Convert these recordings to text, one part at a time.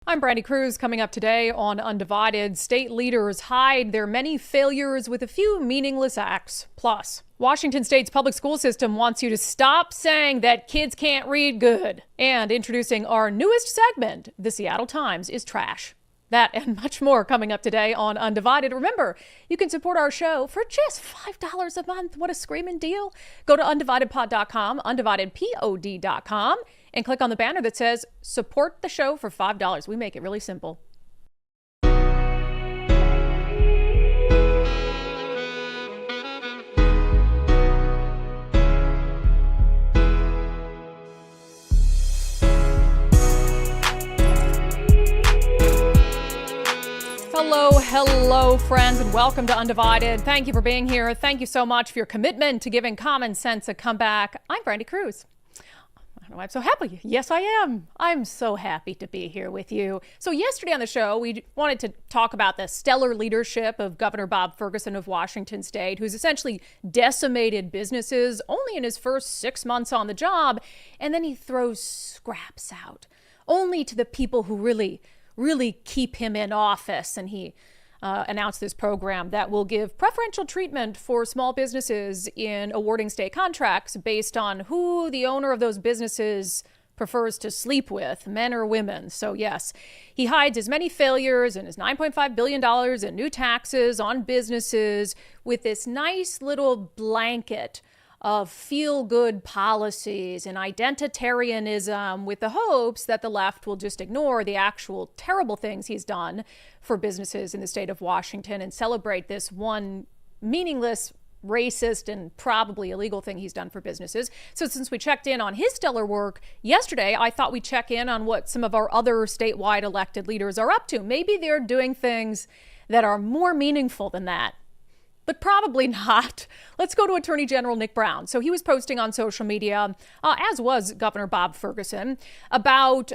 I'm Brandi Kruse. Coming up today on Undivided, state leaders hide their many failures with a few meaningless acts. Plus, Washington State's public school system wants you to stop saying that kids can't read good. And introducing our newest segment, the Seattle Times is trash. That and much more coming up today on Undivided. Remember, you can support our show for just $5 a month. What a screaming deal. Go to undividedpod.com, undividedpod.com, and click on the banner that says support the show for $5. We make it really simple. Hello, friends, and welcome to Undivided. Thank you for being here. Thank you so much for your commitment to giving common sense a comeback. I'm Brandi Kruse. I'm so happy. Yes, I am. I'm so happy to be here with you. So yesterday on the show, we wanted to talk about the stellar leadership of Governor Bob Ferguson of Washington State, who's essentially decimated businesses only in his first 6 months on the job. And then he throws scraps out only to the people who really keep him in office. And he announced this program that will give preferential treatment for small businesses in awarding state contracts based on who the owner of those businesses prefers to sleep with, men or women. So yes, he hides his many failures and his $9.5 billion in new taxes on businesses with this nice little blanket of feel-good policies and identitarianism with the hopes that the left will just ignore the actual terrible things he's done for businesses in the state of Washington and celebrate this one meaningless, racist, and probably illegal thing he's done for businesses. So since we checked in on his stellar work yesterday, I thought we'd check in on what some of our other statewide elected leaders are up to. Maybe they're doing things that are more meaningful than that. But probably not. Let's go to Attorney General Nick Brown. So he was posting on social media, as was Governor Bob Ferguson, about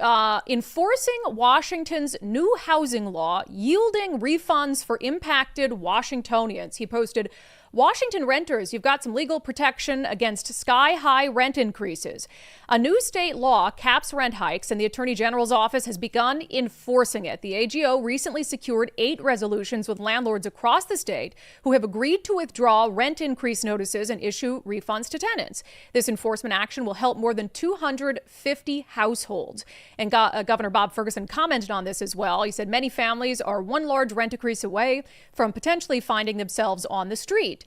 enforcing Washington's new housing law, yielding refunds for impacted Washingtonians. He posted, "Washington renters, you've got some legal protection against sky-high rent increases. A new state law caps rent hikes, and the Attorney General's office has begun enforcing it. The AGO recently secured 8 resolutions with landlords across the state who have agreed to withdraw rent increase notices and issue refunds to tenants. This enforcement action will help more than 250 households." And Governor Bob Ferguson commented on this as well. He said many families are one large rent increase away from potentially finding themselves on the street.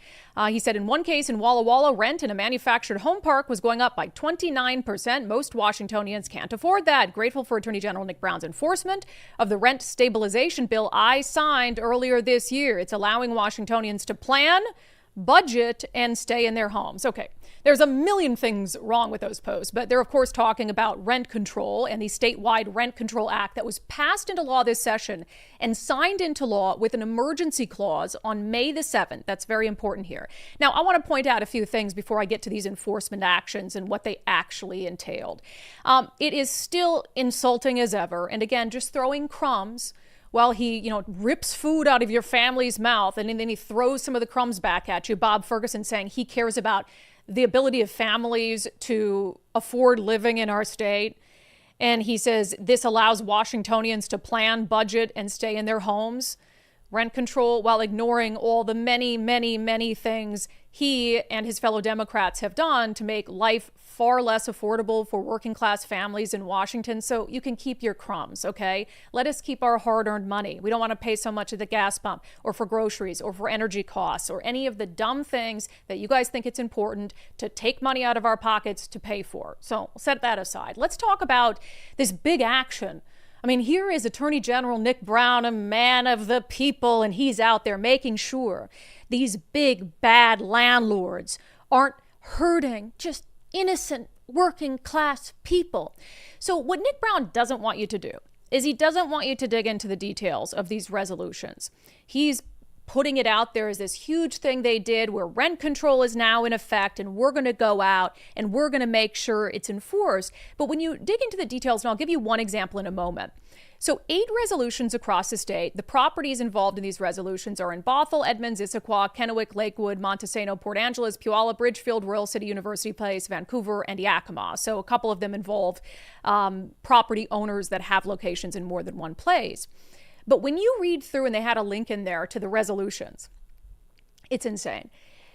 He said in one case in Walla Walla, rent in a manufactured home park was going up by 29%. Most Washingtonians can't afford that. Grateful for Attorney General Nick Brown's enforcement of the rent stabilization bill I signed earlier this year. It's allowing Washingtonians to plan, budget, and stay in their homes. Okay, there's a million things wrong with those posts, but they're of course talking about rent control and the statewide Rent Control Act that was passed into law this session and signed into law with an emergency clause on May the 7th. That's very important here. Now, I want to point out a few things before I get to these enforcement actions and what they actually entailed. It is still insulting as ever. And again, just throwing crumbs while he, rips food out of your family's mouth and then he throws some of the crumbs back at you. Bob Ferguson saying he cares about the ability of families to afford living in our state. And he says this allows Washingtonians to plan, budget, and stay in their homes. Rent control while ignoring all the many things he and his fellow Democrats have done to make life far less affordable for working class families in Washington. So you can keep your crumbs, okay? Let us keep our hard-earned money. We don't want to pay so much at the gas pump or for groceries or for energy costs or any of the dumb things that you guys think it's important to take money out of our pockets to pay for. So set that aside. Let's talk about this big action. I mean, here is Attorney General Nick Brown, a man of the people, and he's out there making sure these big, bad landlords aren't hurting just innocent working class people. So what Nick Brown doesn't want you to do is he doesn't want you to dig into the details of these resolutions. He's putting it out there as this huge thing they did where rent control is now in effect and we're going to go out and we're going to make sure it's enforced. But when you dig into the details, and I'll give you one example in a moment. So 8 resolutions across the state. The properties involved in these resolutions are in Bothell, Edmonds, Issaquah, Kennewick, Lakewood, Montesano, Port Angeles, Puyallup, Ridgefield, Royal City, University Place, Vancouver, and Yakima. So a couple of them involve property owners that have locations in more than one place. But when you read through, and they had a link in there to the resolutions, it's insane.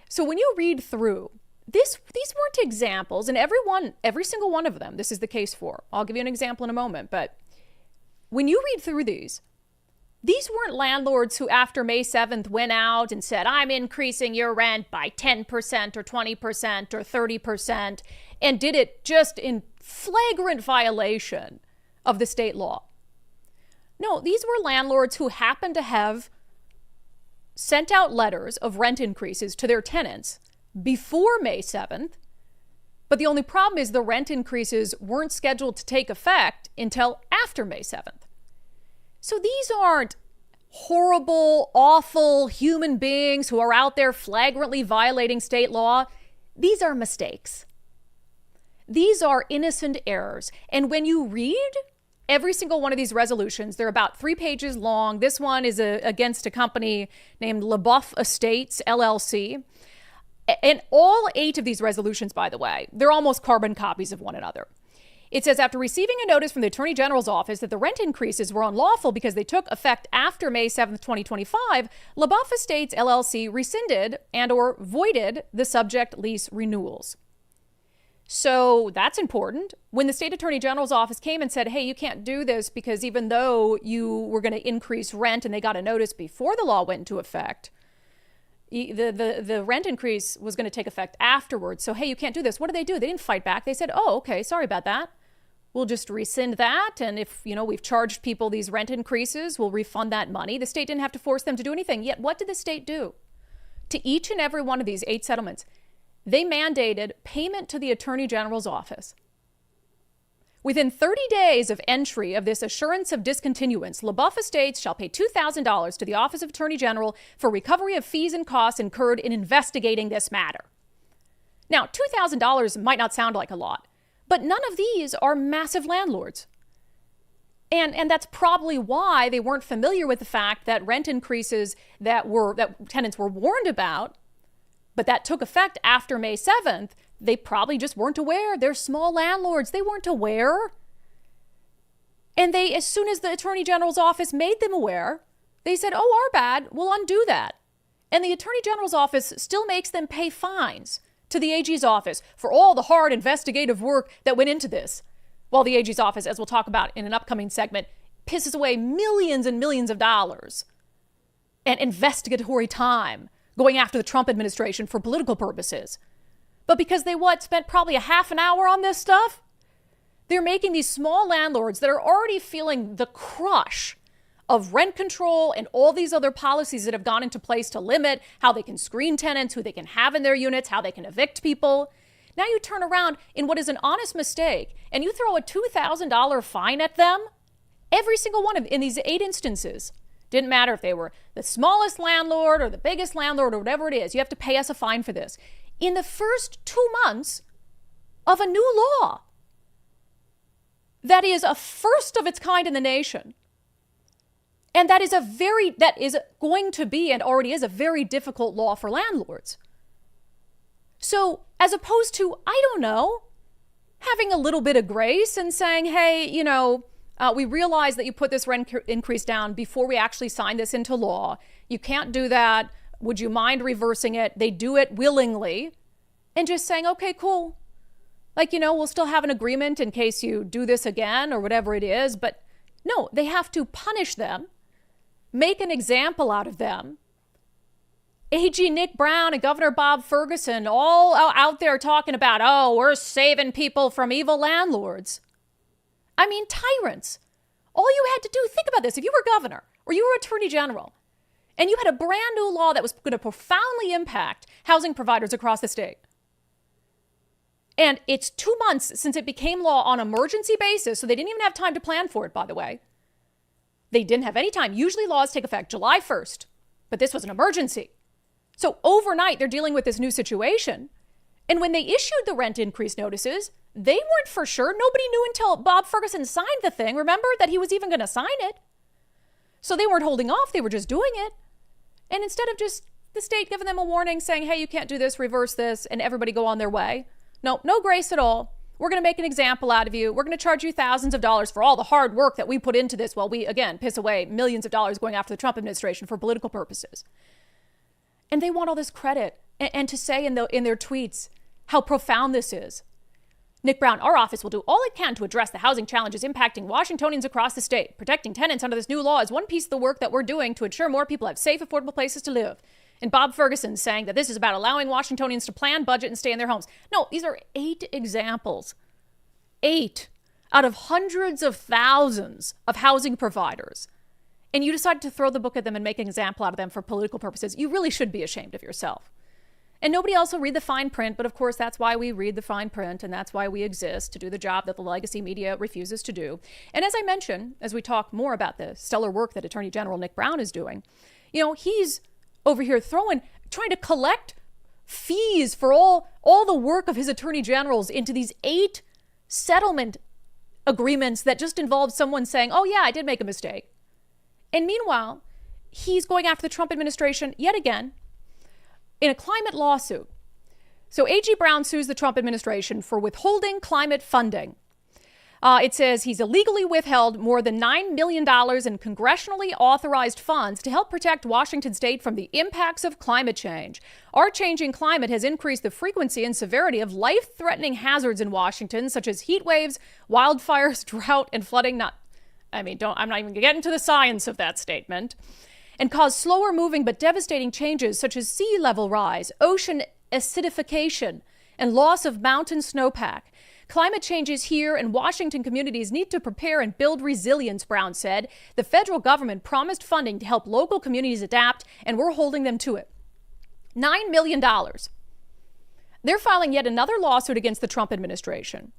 So when you read through, these weren't examples, and every single one of them, this is the case for. I'll give you an example in a moment, but when you read through these weren't landlords who after May 7th went out and said, I'm increasing your rent by 10% or 20% or 30%, and did it just in flagrant violation of the state law. No, these were landlords who happened to have sent out letters of rent increases to their tenants before May 7th. But the only problem is the rent increases weren't scheduled to take effect until after May 7th. So these aren't horrible, awful human beings who are out there flagrantly violating state law. These are mistakes. These are innocent errors. And when you read every single one of these resolutions, they're about 3 pages long. This one is against a company named LeBoeuf Estates, LLC. And all 8 of these resolutions, by the way, they're almost carbon copies of one another. It says, after receiving a notice from the Attorney General's office that the rent increases were unlawful because they took effect after May 7th, 2025, LeBoeuf Estates, LLC rescinded and or voided the subject lease renewals. So that's important. When the state attorney general's office came and said, hey, you can't do this because even though you were going to increase rent and they got a notice before the law went into effect, the rent increase was going to take effect afterwards. So, hey, you can't do this. What did they do? They didn't fight back. They said, oh, okay, sorry about that. We'll just rescind that. And if, we've charged people these rent increases, we'll refund that money. The state didn't have to force them to do anything. Yet what did the state do? To each and every one of these 8 settlements, they mandated payment to the Attorney General's office. Within 30 days of entry of this assurance of discontinuance, LeBoeuf Estates shall pay $2,000 to the Office of Attorney General for recovery of fees and costs incurred in investigating this matter. Now, $2,000 might not sound like a lot, but none of these are massive landlords. And that's probably why they weren't familiar with the fact that rent increases that tenants were warned about, but that took effect after May 7th, they probably just weren't aware. They're small landlords. They weren't aware. And as soon as the Attorney General's office made them aware, they said, oh, our bad, we'll undo that. And the Attorney General's office still makes them pay fines to the AG's office for all the hard investigative work that went into this. While the AG's office, as we'll talk about in an upcoming segment, pisses away millions and millions of dollars and investigatory time going after the Trump administration for political purposes. But because they spent probably a half an hour on this stuff, they're making these small landlords that are already feeling the crush of rent control and all these other policies that have gone into place to limit how they can screen tenants, who they can have in their units, how they can evict people. Now you turn around in what is an honest mistake and you throw a $2,000 fine at them. Every single one in these 8 instances. Didn't matter if they were the smallest landlord or the biggest landlord or whatever it is. You have to pay us a fine for this. In the first 2 months of a new law that is a first of its kind in the nation. And that is going to be and already is a very difficult law for landlords. So as opposed to, I don't know, having a little bit of grace and saying, hey, we realize that you put this rent increase down before we actually sign this into law. You can't do that. Would you mind reversing it? They do it willingly and just saying, okay, cool. We'll still have an agreement in case you do this again or whatever it is. But no, they have to punish them, make an example out of them. AG Nick Brown and Governor Bob Ferguson all out there talking about, oh, we're saving people from evil landlords. I mean, tyrants. All you had to do, think about this. If you were governor or you were attorney general and you had a brand new law that was going to profoundly impact housing providers across the state, and it's 2 months since it became law on emergency basis, so they didn't even have time to plan for it, by the way. They didn't have any time. Usually laws take effect July 1st. but this was an emergency. So overnight, they're dealing with this new situation. And when they issued the rent increase notices, they weren't for sure. Nobody knew until Bob Ferguson signed the thing. Remember that he was even going to sign it. So they weren't holding off. They were just doing it. And instead of just the state giving them a warning saying, hey, you can't do this, reverse this, and everybody go on their way. No grace at all. We're going to make an example out of you. We're going to charge you thousands of dollars for all the hard work that we put into this while we, again, piss away millions of dollars going after the Trump administration for political purposes. And they want all this credit and to say in their tweets how profound this is. Nick Brown, our office will do all it can to address the housing challenges impacting Washingtonians across the state. Protecting tenants under this new law is one piece of the work that we're doing to ensure more people have safe, affordable places to live. And Bob Ferguson saying that this is about allowing Washingtonians to plan, budget, and stay in their homes. No, these are 8 examples. 8 out of hundreds of thousands of housing providers. And you decided to throw the book at them and make an example out of them for political purposes. You really should be ashamed of yourself. And nobody else will read the fine print, but of course that's why we read the fine print, and that's why we exist, to do the job that the legacy media refuses to do. And as I mentioned, as we talk more about the stellar work that Attorney General Nick Brown is doing, he's over here trying to collect fees for all the work of his attorney generals into these 8 settlement agreements that just involve someone saying, oh yeah, I did make a mistake. And meanwhile, he's going after the Trump administration yet again in a climate lawsuit. So A.G. Brown sues the Trump administration for withholding climate funding. It says he's illegally withheld more than $9 million in congressionally authorized funds to help protect Washington state from the impacts of climate change. Our changing climate has increased the frequency and severity of life-threatening hazards in Washington, such as heat waves, wildfires, drought, and flooding. I'm not even going to get into the science of that statement. And caused slower moving but devastating changes such as sea level rise, ocean acidification, and loss of mountain snowpack. Climate changes here, and Washington communities need to prepare and build resilience, Brown said. The federal government promised funding to help local communities adapt, and we're holding them to it. $9 million. They're filing yet another lawsuit against the Trump administration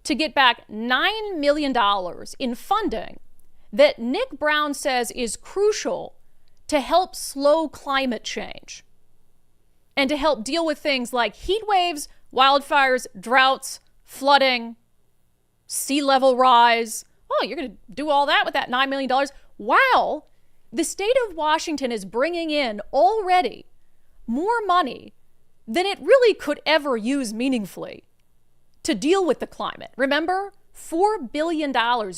to get back $9 million in funding that Nick Brown says is crucial to help slow climate change and to help deal with things like heat waves, wildfires, droughts, flooding, sea level rise. Oh, you're going to do all that with that $9 million? While the state of Washington is bringing in already more money than it really could ever use meaningfully to deal with the climate. Remember, $4 billion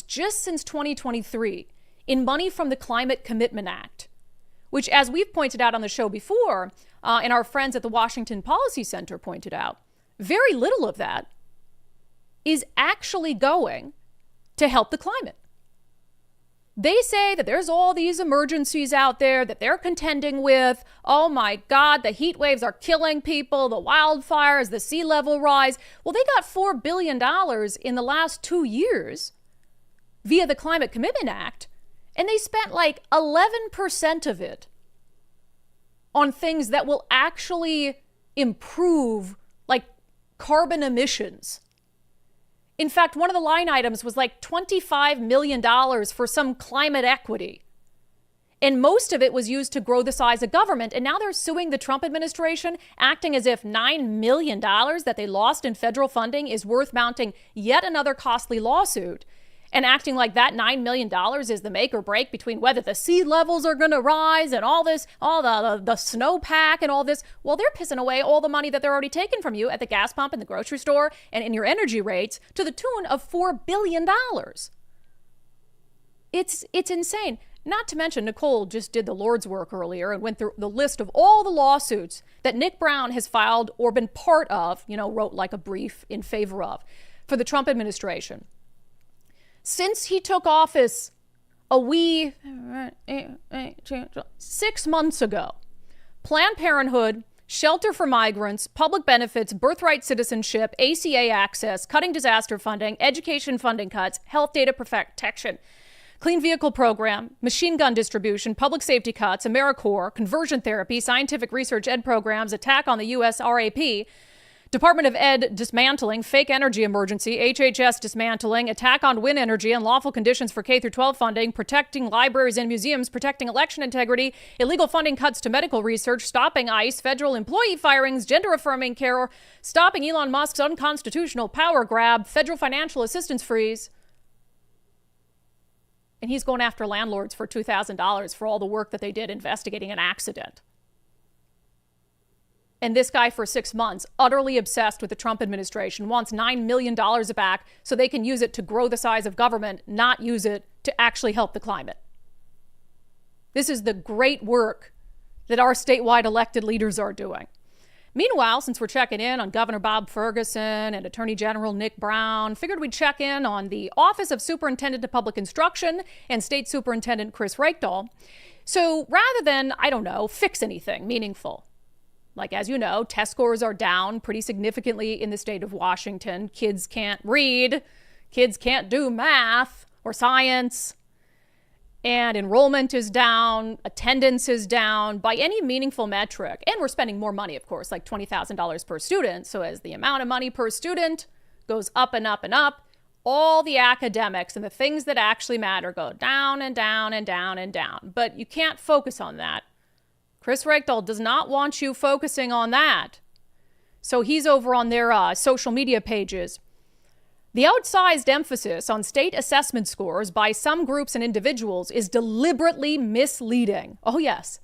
just since 2023 in money from the Climate Commitment Act, which, as we've pointed out on the show before, and our friends at the Washington Policy Center pointed out, very little of that is actually going to help the climate. They say that there's all these emergencies out there that they're contending with. Oh my God, the heat waves are killing people, the wildfires, the sea level rise. Well, they got $4 billion in the last 2 years via the Climate Commitment Act, and they spent like 11% of it on things that will actually improve like carbon emissions. In fact, one of the line items was like $25 million for some climate equity. And most of it was used to grow the size of government. And now they're suing the Trump administration, acting as if $9 million that they lost in federal funding is worth mounting yet another costly lawsuit, and acting like that $9 million is the make or break between whether the sea levels are going to rise and all this, all the snowpack and all this. Well, they're pissing away all the money that they're already taking from you at the gas pump and the grocery store and in your energy rates to the tune of $4 billion. It's insane. Not to mention, Nicole just did the Lord's work earlier and went through the list of all the lawsuits that Nick Brown has filed or been part of, wrote like a brief in favor of for the Trump administration. Since he took office 6 months ago, Planned Parenthood, shelter for migrants, public benefits, birthright citizenship, ACA access, cutting disaster funding, education funding cuts, health data protection, clean vehicle program, machine gun distribution, public safety cuts, AmeriCorps, conversion therapy, scientific research ed programs, attack on the U.S. RAP, Department of Ed dismantling, fake energy emergency, HHS dismantling, attack on wind energy, unlawful conditions for K-12 funding, protecting libraries and museums, protecting election integrity, illegal funding cuts to medical research, stopping ICE, federal employee firings, gender-affirming care, stopping Elon Musk's unconstitutional power grab, federal financial assistance freeze. And he's going after landlords for $2,000 for all the work that they did investigating an accident. And this guy for 6 months, utterly obsessed with the Trump administration, wants $9 million back so they can use it to grow the size of government, not use it to actually help the climate. This is the great work that our statewide elected leaders are doing. Meanwhile, since we're checking in on Governor Bob Ferguson and Attorney General Nick Brown, figured we'd check in on the Office of Superintendent of Public Instruction and State Superintendent Kruse Reykdal. So rather than, fix anything meaningful, like, as you know, test scores are down pretty significantly in the state of Washington. Kids can't read, kids can't do math or science, and enrollment is down, attendance is down by any meaningful metric. And we're spending more money, of course, like $20,000 per student. So as the amount of money per student goes up and up and up, all the academics and the things that actually matter go down and down and down and down. But you can't focus on that. Kruse Reykdal does not want you focusing on that. So he's over on their social media pages. The outsized emphasis on state assessment scores by some groups and individuals is deliberately misleading. Oh, yes.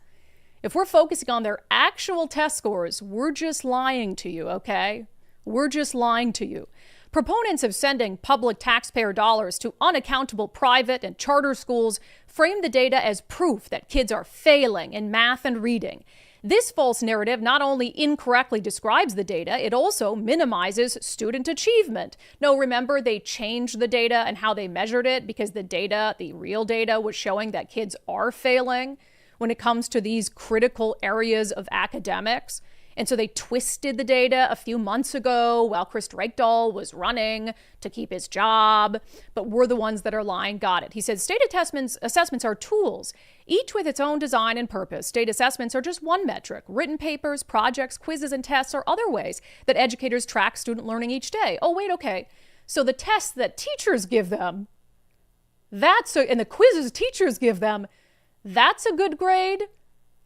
If we're focusing on their actual test scores, we're just lying to you, okay? We're just lying to you. Proponents of sending public taxpayer dollars to unaccountable private and charter schools frame the data as proof that kids are failing in math and reading. This false narrative not only incorrectly describes the data, it also minimizes student achievement. No, remember, they changed the data and how they measured it because the real data was showing that kids are failing when it comes to these critical areas of academics. And so they twisted the data a few months ago while Kruse Reykdal was running to keep his job. But we're the ones that are lying. Got it. He said state assessments are tools, each with its own design and purpose. State assessments are just one metric. Written papers, projects, quizzes, and tests are other ways that educators track student learning each day. Oh, wait, okay. So the tests that teachers give them, and the quizzes teachers give them, that's a good grade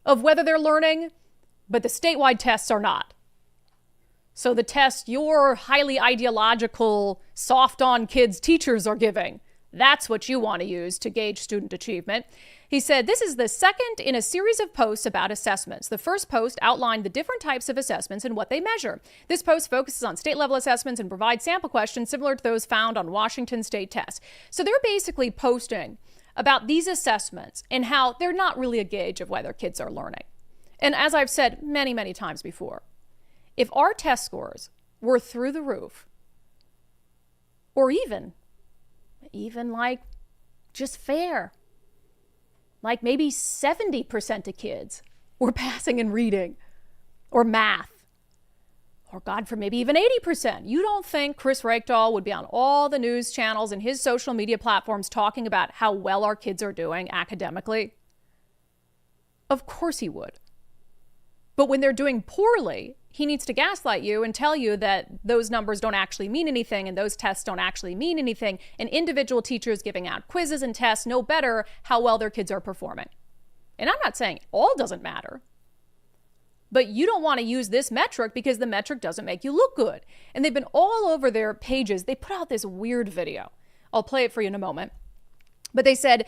of whether they're learning. But the statewide tests are not. So the test your highly ideological, soft-on-kids teachers are giving, that's what you want to use to gauge student achievement. He said, this is the second in a series of posts about assessments. The first post outlined the different types of assessments and what they measure. This post focuses on state-level assessments and provides sample questions similar to those found on Washington state tests. So they're basically posting about these assessments and how they're not really a gauge of whether kids are learning. And as I've said many, many times before, if our test scores were through the roof, or even like just fair, like maybe 70% of kids were passing in reading or math, or God, for maybe even 80%, you don't think Kruse Reykdal would be on all the news channels and his social media platforms talking about how well our kids are doing academically? Of course he would. But when they're doing poorly, he needs to gaslight you and tell you that those numbers don't actually mean anything and those tests don't actually mean anything. And individual teachers giving out quizzes and tests know better how well their kids are performing. And I'm not saying all doesn't matter, but you don't want to use this metric because the metric doesn't make you look good. And they've been all over their pages. They put out this weird video. I'll play it for you in a moment. But they said,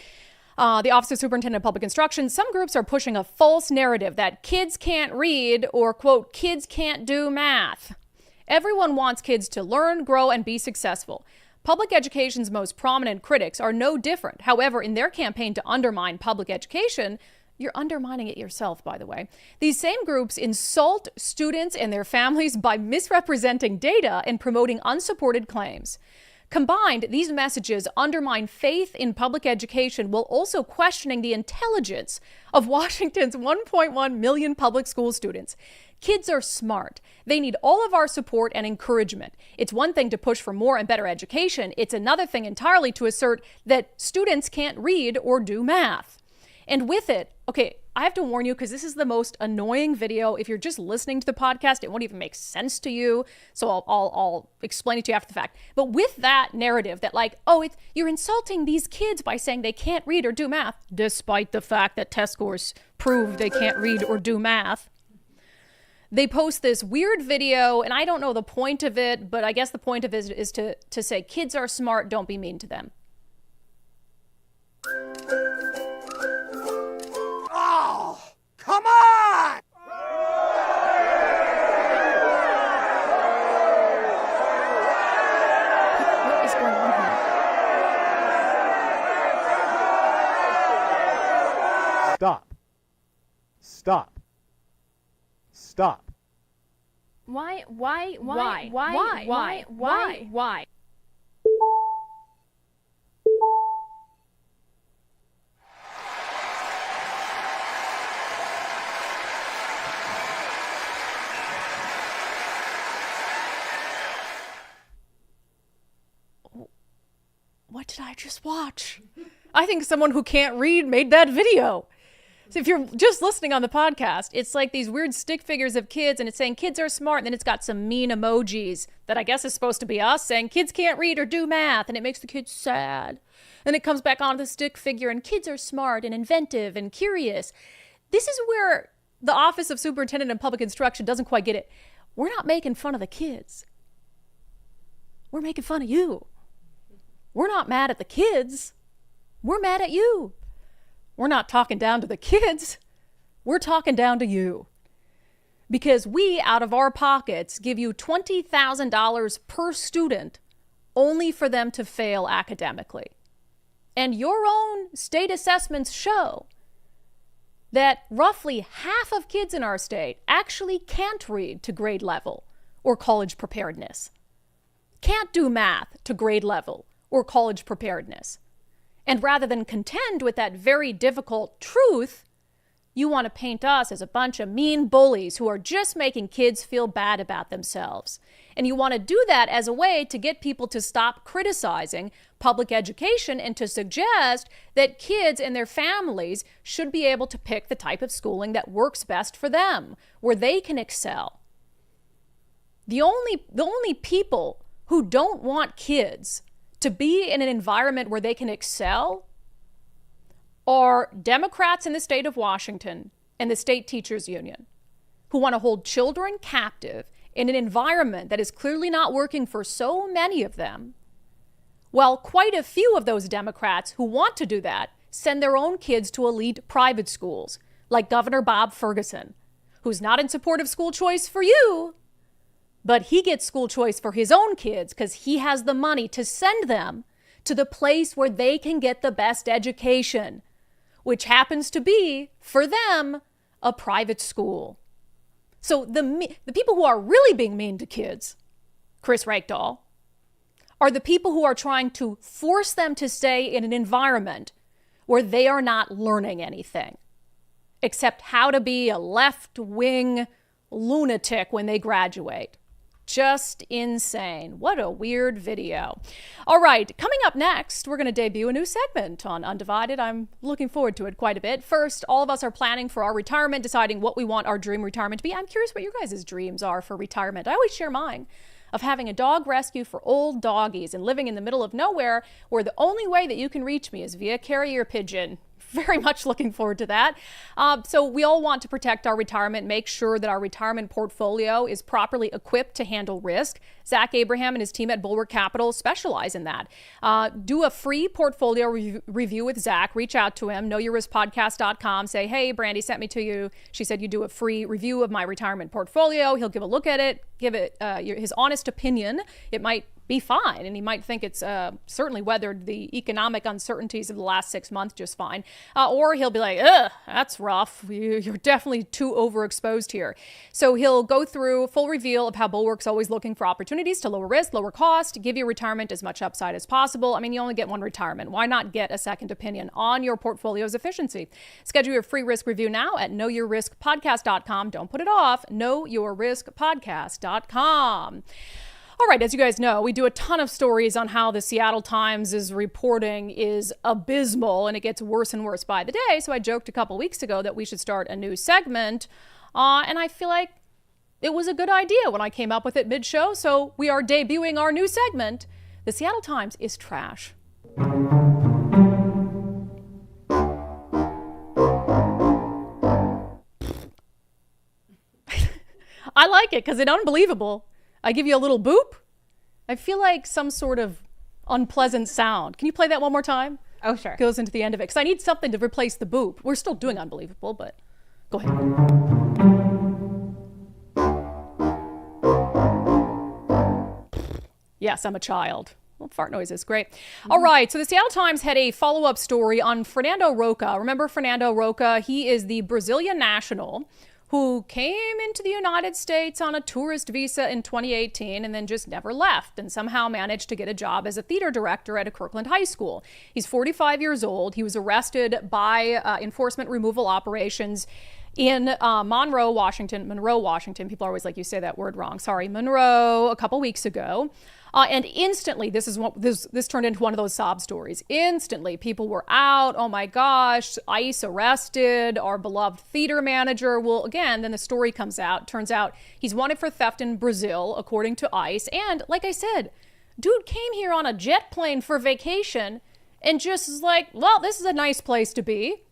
the Office of Superintendent of Public Instruction, some groups are pushing a false narrative that kids can't read or, quote, kids can't do math. Everyone wants kids to learn, grow, and be successful. Public education's most prominent critics are no different. However, in their campaign to undermine public education, you're undermining it yourself, by the way. These same groups insult students and their families by misrepresenting data and promoting unsupported claims. Combined, these messages undermine faith in public education while also questioning the intelligence of Washington's 1.1 million public school students. Kids are smart. They need all of our support and encouragement. It's one thing to push for more and better education. It's another thing entirely to assert that students can't read or do math. And with it, okay, I have to warn you, because this is the most annoying video. If you're just listening to the podcast, it won't even make sense to you. So I'll explain it to you after the fact. But with that narrative that like, oh, you're insulting these kids by saying they can't read or do math, despite the fact that test scores prove they can't read or do math. They post this weird video, and I don't know the point of it, but I guess the point of it is to say kids are smart, don't be mean to them. Oh, come on! What is going on here? Stop. Stop. Stop. Why? What did I just watch? I think someone who can't read made that video. So if you're just listening on the podcast, it's like these weird stick figures of kids, and it's saying kids are smart, and then it's got some mean emojis that I guess is supposed to be us saying kids can't read or do math, and it makes the kids sad. And it comes back on the stick figure, and kids are smart and inventive and curious. This is where the Office of Superintendent of Public Instruction doesn't quite get it. We're not making fun of the kids. We're making fun of you. We're not mad at the kids. We're mad at you. We're not talking down to the kids. We're talking down to you. Because we, out of our pockets, give you $20,000 per student only for them to fail academically. And your own state assessments show that roughly half of kids in our state actually can't read to grade level or college preparedness. Can't do math to grade level or college preparedness. And rather than contend with that very difficult truth, you want to paint us as a bunch of mean bullies who are just making kids feel bad about themselves. And you want to do that as a way to get people to stop criticizing public education and to suggest that kids and their families should be able to pick the type of schooling that works best for them, where they can excel. The only people who don't want kids to be in an environment where they can excel are Democrats in the state of Washington and the state teachers union, who want to hold children captive in an environment that is clearly not working for so many of them. Well, quite a few of those Democrats who want to do that send their own kids to elite private schools, like Governor Bob Ferguson, who's not in support of school choice for you, but he gets school choice for his own kids because he has the money to send them to the place where they can get the best education, which happens to be, for them, a private school. So the people who are really being mean to kids, Chris Reykdal, are the people who are trying to force them to stay in an environment where they are not learning anything, except how to be a left-wing lunatic when they graduate. Just insane. What a weird video. All right, coming up next, we're going to debut a new segment on Undivided. I'm looking forward to it quite a bit. First, all of us are planning for our retirement, deciding what we want our dream retirement to be. I'm curious what your guys' dreams are for retirement. I always share mine, of having a dog rescue for old doggies and living in the middle of nowhere where the only way that you can reach me is via carrier pigeon. Very much looking forward to that. So we all want to protect our retirement, make sure that our retirement portfolio is properly equipped to handle risk. Zach Abraham and his team at Bulwark Capital specialize in that. Do a free portfolio review with Zach. Reach out to him, knowyourriskpodcast.com. Say, hey, Brandi sent me to you. She said you do a free review of my retirement portfolio. He'll give a look at it, give it his honest opinion. It might be fine, and he might think it's certainly weathered the economic uncertainties of the last 6 months just fine. Or he'll be like, ugh, that's rough. You're definitely too overexposed here. So he'll go through a full reveal of how Bulwark's always looking for opportunities to lower risk, lower cost, give your retirement as much upside as possible. I mean, you only get one retirement. Why not get a second opinion on your portfolio's efficiency? Schedule your free risk review now at knowyourriskpodcast.com. Don't put it off. knowyourriskpodcast.com. All right, as you guys know, we do a ton of stories on how the Seattle Times' reporting is abysmal and it gets worse and worse by the day. So I joked a couple weeks ago that we should start a new segment. And I feel like it was a good idea when I came up with it mid-show. So we are debuting our new segment. The Seattle Times is trash. I like it because it's unbelievable. I give you a little boop. I feel like some sort of unpleasant sound. Can you play that one more time? Oh, sure. Goes into the end of it. Because I need something to replace the boop. We're still doing unbelievable, but go ahead. Yes, I'm a child. Well, fart noise is great. All right, so the Seattle Times had a follow-up story on Fernando Roca. Remember Fernando Roca? He is the Brazilian national who came into the United States on a tourist visa in 2018 and then just never left and somehow managed to get a job as a theater director at a Kirkland high school. He's 45 years old. He was arrested by enforcement removal operations in Monroe, Washington. People are always like, you say that word wrong. Sorry, Monroe, a couple weeks ago. And instantly, this turned into one of those sob stories. Instantly, people were out. Oh my gosh, ICE arrested our beloved theater manager. Well, again, then the story comes out. Turns out he's wanted for theft in Brazil, according to ICE. And like I said, dude came here on a jet plane for vacation and just is like, well, this is a nice place to be.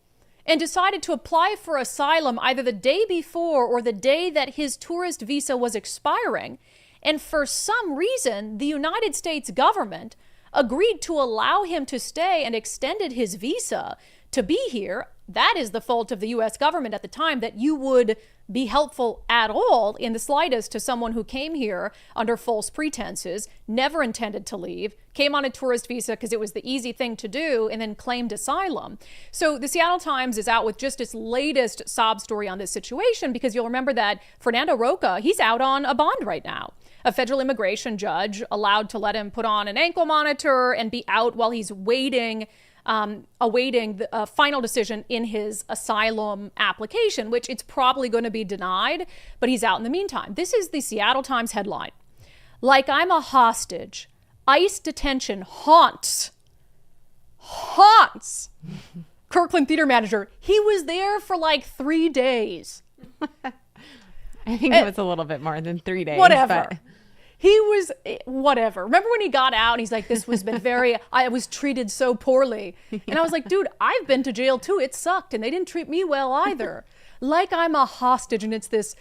And decided to apply for asylum either the day before or the day that his tourist visa was expiring. And for some reason, the United States government agreed to allow him to stay and extended his visa to be here. That is the fault of the U.S. government at the time, that you would be helpful at all in the slightest to someone who came here under false pretenses, never intended to leave, came on a tourist visa because it was the easy thing to do, and then claimed asylum. So the Seattle Times is out with just its latest sob story on this situation, because you'll remember that Fernando Roca, he's out on a bond right now. A federal immigration judge allowed to let him put on an ankle monitor and be out while he's awaiting the final decision in his asylum application, which it's probably going to be denied, but he's out in the meantime. This is the Seattle Times headline. Like I'm a hostage. ICE detention haunts Kirkland theater manager. He was there for like 3 days. I think it was a little bit more than 3 days. Whatever. But he was, whatever. Remember when he got out and he's like, this was been I was treated so poorly. And I was like, dude, I've been to jail too. It sucked. And they didn't treat me well either. Like I'm a hostage. And it's this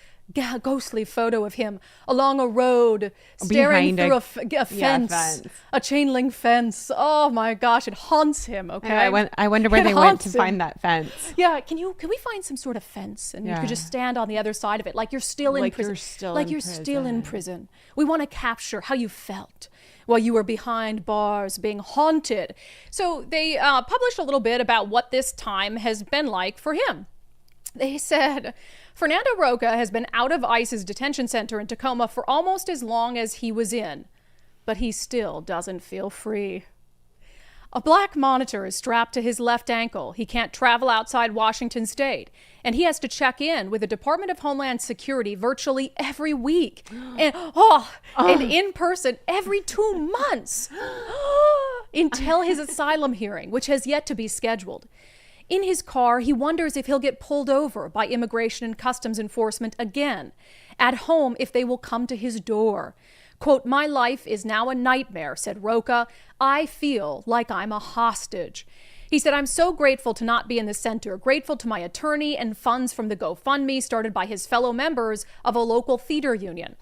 ghostly photo of him along a road staring through a fence, a chain link fence. Oh my gosh, it haunts him. Okay, I wonder where they went to find that fence. Yeah, can we find some sort of fence and you could just stand on the other side of it like you're still in prison. You're still in prison. We want to capture how you felt while you were behind bars being haunted. So they published a little bit about what this time has been like for him. They said Fernando Roca has been out of ICE's detention center in Tacoma for almost as long as he was in, but he still doesn't feel free. A black monitor is strapped to his left ankle. He can't travel outside Washington state, and he has to check in with the Department of Homeland Security virtually every week, and in person every 2 months until his asylum hearing, which has yet to be scheduled. In his car, he wonders if he'll get pulled over by Immigration and Customs Enforcement again. At home, if they will come to his door. Quote, my life is now a nightmare, said Roca. I feel like I'm a hostage. He said, I'm so grateful to not be in the center, grateful to my attorney and funds from the GoFundMe started by his fellow members of a local theater union.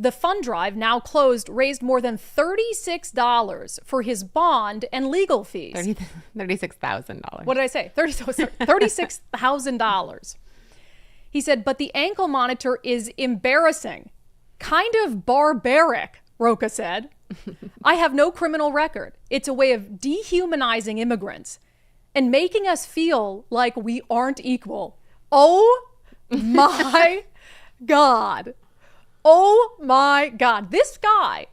The fund drive, now closed, raised more than $36 for his bond and legal fees. $36,000. What did I say? $36,000. He said, but the ankle monitor is embarrassing. Kind of barbaric, Roca said. I have no criminal record. It's a way of dehumanizing immigrants and making us feel like we aren't equal. Oh my God. Oh my God, this guy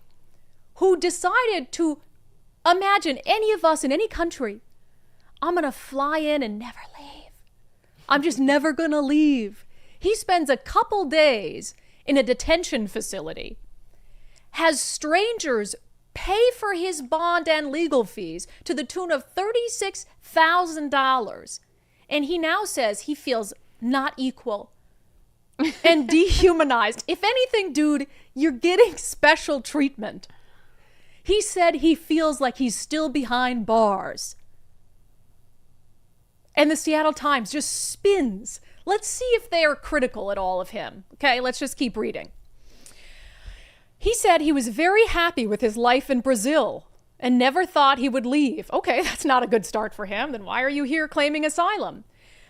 who decided to imagine any of us in any country, I'm going to fly in and never leave. I'm just never going to leave. He spends a couple days in a detention facility, has strangers pay for his bond and legal fees to the tune of $36,000. And he now says he feels not equal and dehumanized. If anything, dude, you're getting special treatment. He said he feels like he's still behind bars. And the Seattle Times just spins. Let's see if they are critical at all of him. Okay, let's just keep reading. He said he was very happy with his life in Brazil and never thought he would leave. Okay, that's not a good start for him. Then why are you here claiming asylum?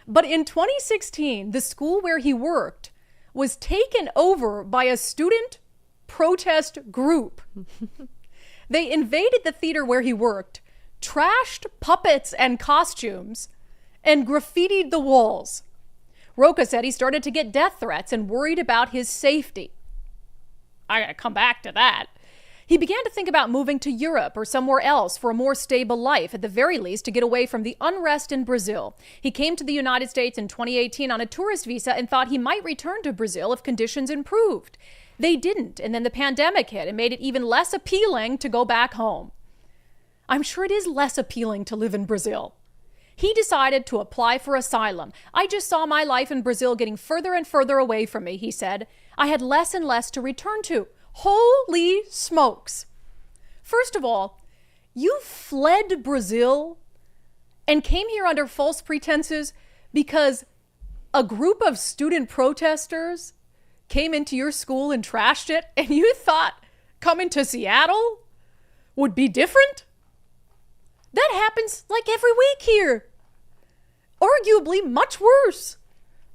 But in 2016, the school where he worked was taken over by a student protest group. They invaded the theater where he worked, trashed puppets and costumes, and graffitied the walls. Rocha said he started to get death threats and worried about his safety. I gotta come back to that. He began to think about moving to Europe or somewhere else for a more stable life, at the very least to get away from the unrest in Brazil. He came to the United States in 2018 on a tourist visa and thought he might return to Brazil if conditions improved. They didn't, and then the pandemic hit and made it even less appealing to go back home. I'm sure it is less appealing to live in Brazil. He decided to apply for asylum. I just saw my life in Brazil getting further and further away from me, he said. I had less and less to return to. Holy smokes. First of all, you fled Brazil and came here under false pretenses because a group of student protesters came into your school and trashed it, and you thought coming to Seattle would be different? That happens like every week here. Arguably much worse.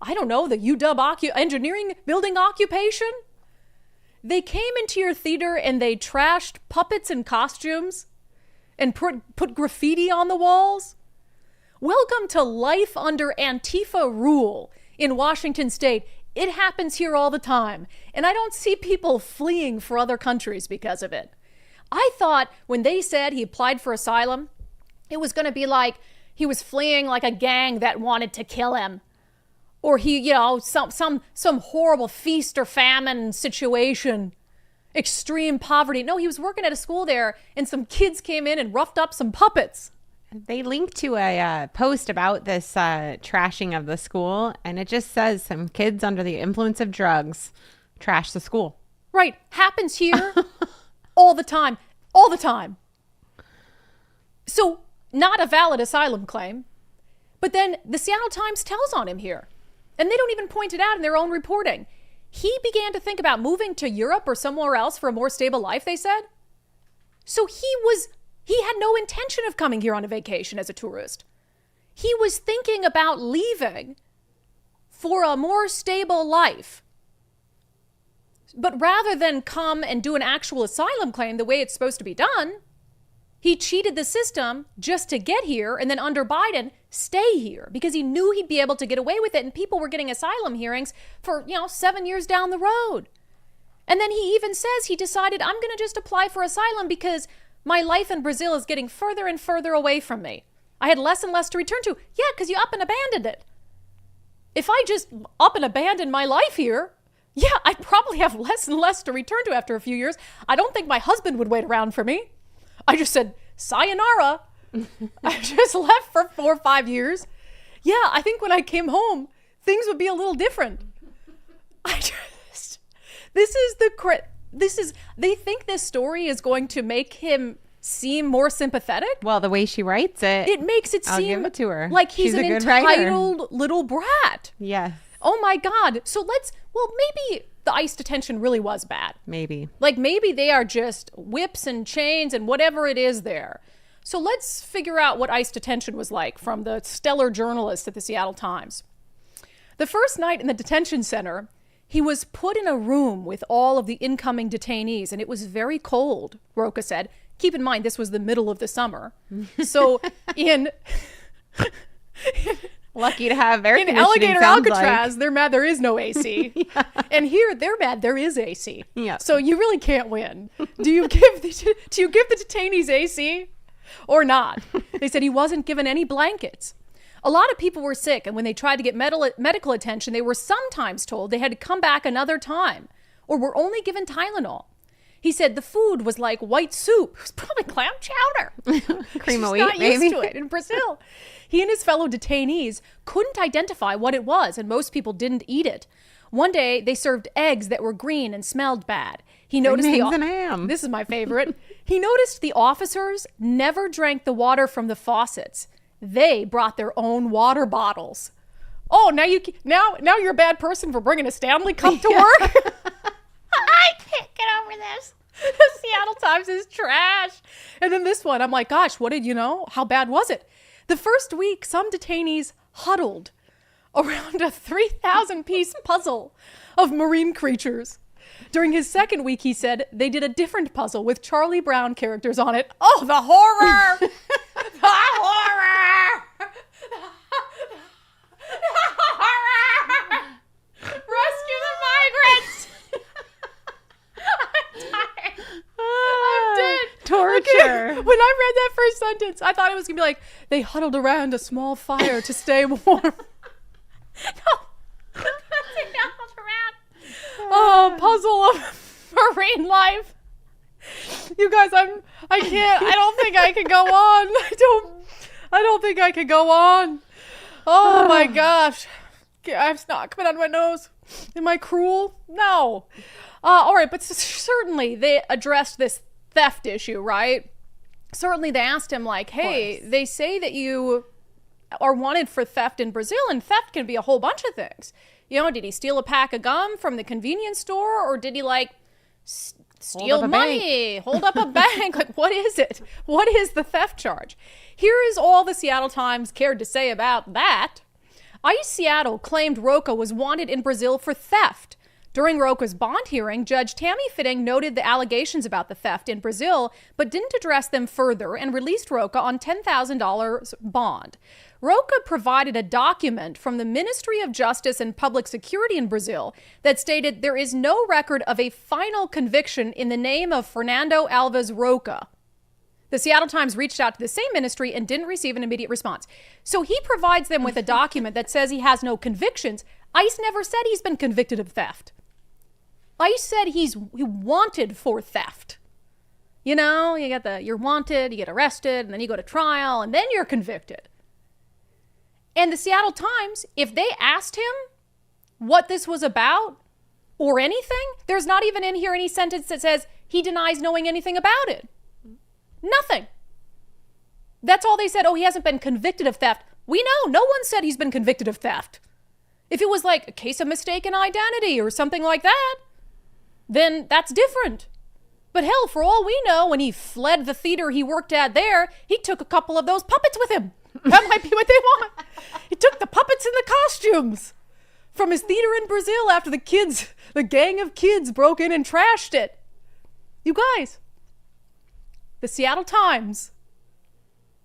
I don't know, the UW engineering building occupation? They came into your theater and they trashed puppets and costumes and put graffiti on the walls. Welcome to life under Antifa rule in Washington State. It happens here all the time. And I don't see people fleeing for other countries because of it. I thought when they said he applied for asylum, it was going to be like he was fleeing like a gang that wanted to kill him. Or he, some horrible feast or famine situation, extreme poverty. No, he was working at a school there and some kids came in and roughed up some puppets. They linked to a post about this trashing of the school, and it just says some kids under the influence of drugs trash the school. Right. Happens here all the time. All the time. So not a valid asylum claim. But then the Seattle Times tells on him here. And they don't even point it out in their own reporting. He began to think about moving to Europe or somewhere else for a more stable life, they said. So he had no intention of coming here on a vacation as a tourist. He was thinking about leaving for a more stable life. But rather than come and do an actual asylum claim the way it's supposed to be done, he cheated the system just to get here and then under Biden stay here because he knew he'd be able to get away with it. And people were getting asylum hearings for, 7 years down the road. And then he even says he decided, I'm going to just apply for asylum because my life in Brazil is getting further and further away from me. I had less and less to return to. Yeah, because you up and abandoned it. If I just up and abandoned my life here, yeah, I'd probably have less and less to return to after a few years. I don't think my husband would wait around for me. I just said, sayonara. I just left for 4 or 5 years. Yeah, I think when I came home, things would be a little different. They think this story is going to make him seem more sympathetic. Well, the way she writes it. It makes it I'll seem give it to her. Like he's She's an a good writer. entitled little brat. Yes. Oh my God. So maybe the ICE detention really was bad. Maybe. Like maybe they are just whips and chains and whatever it is there. So let's figure out what ICE detention was like from the stellar journalist at the Seattle Times. The first night in the detention center, he was put in a room with all of the incoming detainees, and it was very cold, Rocha said. Keep in mind, this was the middle of the summer. So lucky to have air conditioning. In Alligator sounds Alcatraz, like. they're mad there is no AC. Yeah. And here, they're mad there is AC. Yeah. So you really can't win. Do you give the detainees AC or not? They said he wasn't given any blankets. A lot of people were sick, and when they tried to get medical attention, they were sometimes told they had to come back another time or were only given Tylenol. He said the food was like white soup. It was probably clam chowder. Cream of She's wheat, not maybe. used to it in Brazil. He and his fellow detainees couldn't identify what it was, and most people didn't eat it. One day, they served eggs that were green and smelled bad. He noticed eggs and ham. This is my favorite. He noticed the officers never drank the water from the faucets. They brought their own water bottles. Oh, now you're a bad person for bringing a Stanley Cup to work? I can't get over this. The Seattle Times is trash. And then this one, I'm like, gosh, what did you know? How bad was it? The first week, some detainees huddled around a 3,000-piece puzzle of marine creatures. During his second week, he said they did a different puzzle with Charlie Brown characters on it. Oh, the horror! The horror! The horror! Rescue the migrants! I'm tired. I'm dead. Torture. Okay. When I read that first sentence, I thought it was going to be like, they huddled around a small fire to stay warm. No. Oh, puzzle of marine life. You guys, I don't think I can go on. I don't think I can go on. Oh my gosh. It's not coming out of my nose. Am I cruel? No. All right, but certainly they addressed this theft issue, right? Certainly they asked him like, hey, they say that you are wanted for theft in Brazil, and theft can be a whole bunch of things. You know, did he steal a pack of gum from the convenience store, or did he like steal money, hold up a bank? Like, what is it? What is the theft charge? Here is all the Seattle Times cared to say about that. ICE Seattle claimed Roca was wanted in Brazil for theft. During Roca's bond hearing, Judge Tammy Fitting noted the allegations about the theft in Brazil, but didn't address them further and released Roca on $10,000 bond. Roca provided a document from the Ministry of Justice and Public Security in Brazil that stated there is no record of a final conviction in the name of Fernando Alves Roca. The Seattle Times reached out to the same ministry and didn't receive an immediate response. So he provides them with a document that says he has no convictions. ICE never said he's been convicted of theft. ICE said he wanted for theft. You know, you're wanted, you get arrested, and then you go to trial, and then you're convicted. And the Seattle Times, if they asked him what this was about or anything, there's not even in here any sentence that says he denies knowing anything about it. Nothing. That's all they said. Oh, he hasn't been convicted of theft. We know. No one said he's been convicted of theft. If it was like a case of mistaken identity or something like that, then that's different. But hell, for all we know, when he fled the theater he worked at there, he took a couple of those puppets with him. That might be what they want. He took the puppets and the costumes from his theater in Brazil after the gang of kids broke in and trashed it. You guys, the Seattle Times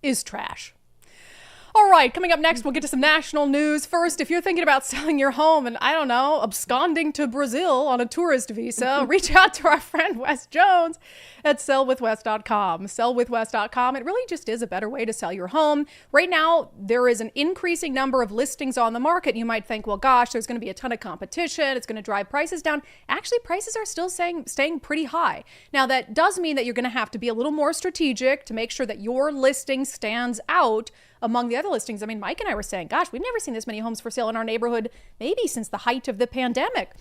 is trash. All right, coming up next, we'll get to some national news. First, if you're thinking about selling your home and, I don't know, absconding to Brazil on a tourist visa, reach out to our friend Wes Jones at sellwithwes.com. Sellwithwes.com. It really just is a better way to sell your home. Right now, there is an increasing number of listings on the market. You might think, well, gosh, there's going to be a ton of competition. It's going to drive prices down. Actually, prices are still staying pretty high. Now, that does mean that you're going to have to be a little more strategic to make sure that your listing stands out among the other listings. I mean, Mike and I were saying, gosh, we've never seen this many homes for sale in our neighborhood, maybe since the height of the pandemic.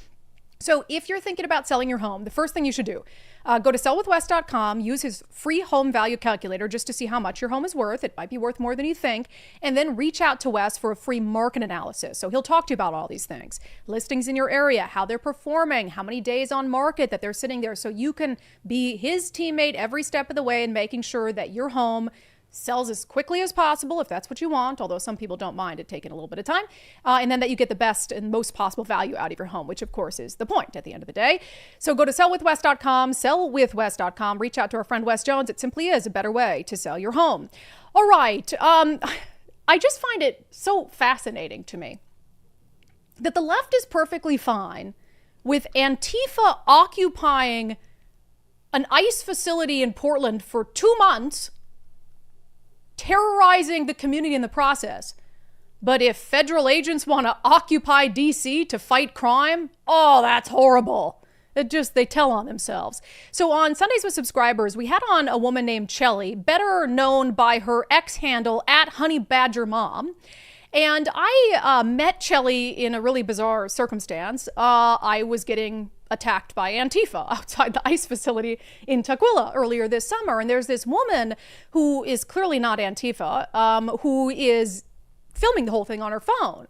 So if you're thinking about selling your home, the first thing you should do, go to sellwithwes.com, use his free home value calculator just to see how much your home is worth. It might be worth more than you think. And then reach out to Wes for a free market analysis. So he'll talk to you about all these things. Listings in your area, how they're performing, how many days on market that they're sitting there. So you can be his teammate every step of the way in making sure that your home sells as quickly as possible, if that's what you want, although some people don't mind it taking a little bit of time, and then that you get the best and most possible value out of your home, which of course is the point at the end of the day. So go to sellwithwes.com, sellwithwes.com, reach out to our friend Wes Jones. It simply is a better way to sell your home. All right, I just find it so fascinating to me that the left is perfectly fine with Antifa occupying an ICE facility in Portland for 2 months, terrorizing the community in the process. But if federal agents want to occupy DC to fight crime, oh, that's horrible. They tell on themselves. So on Sundays with Subscribers, we had on a woman named Chelly, better known by her X handle at Honeybadger Mom. And I met Chelly in a really bizarre circumstance. I was getting attacked by Antifa outside the ICE facility in Tukwila earlier this summer. And there's this woman who is clearly not Antifa, who is filming the whole thing on her phone.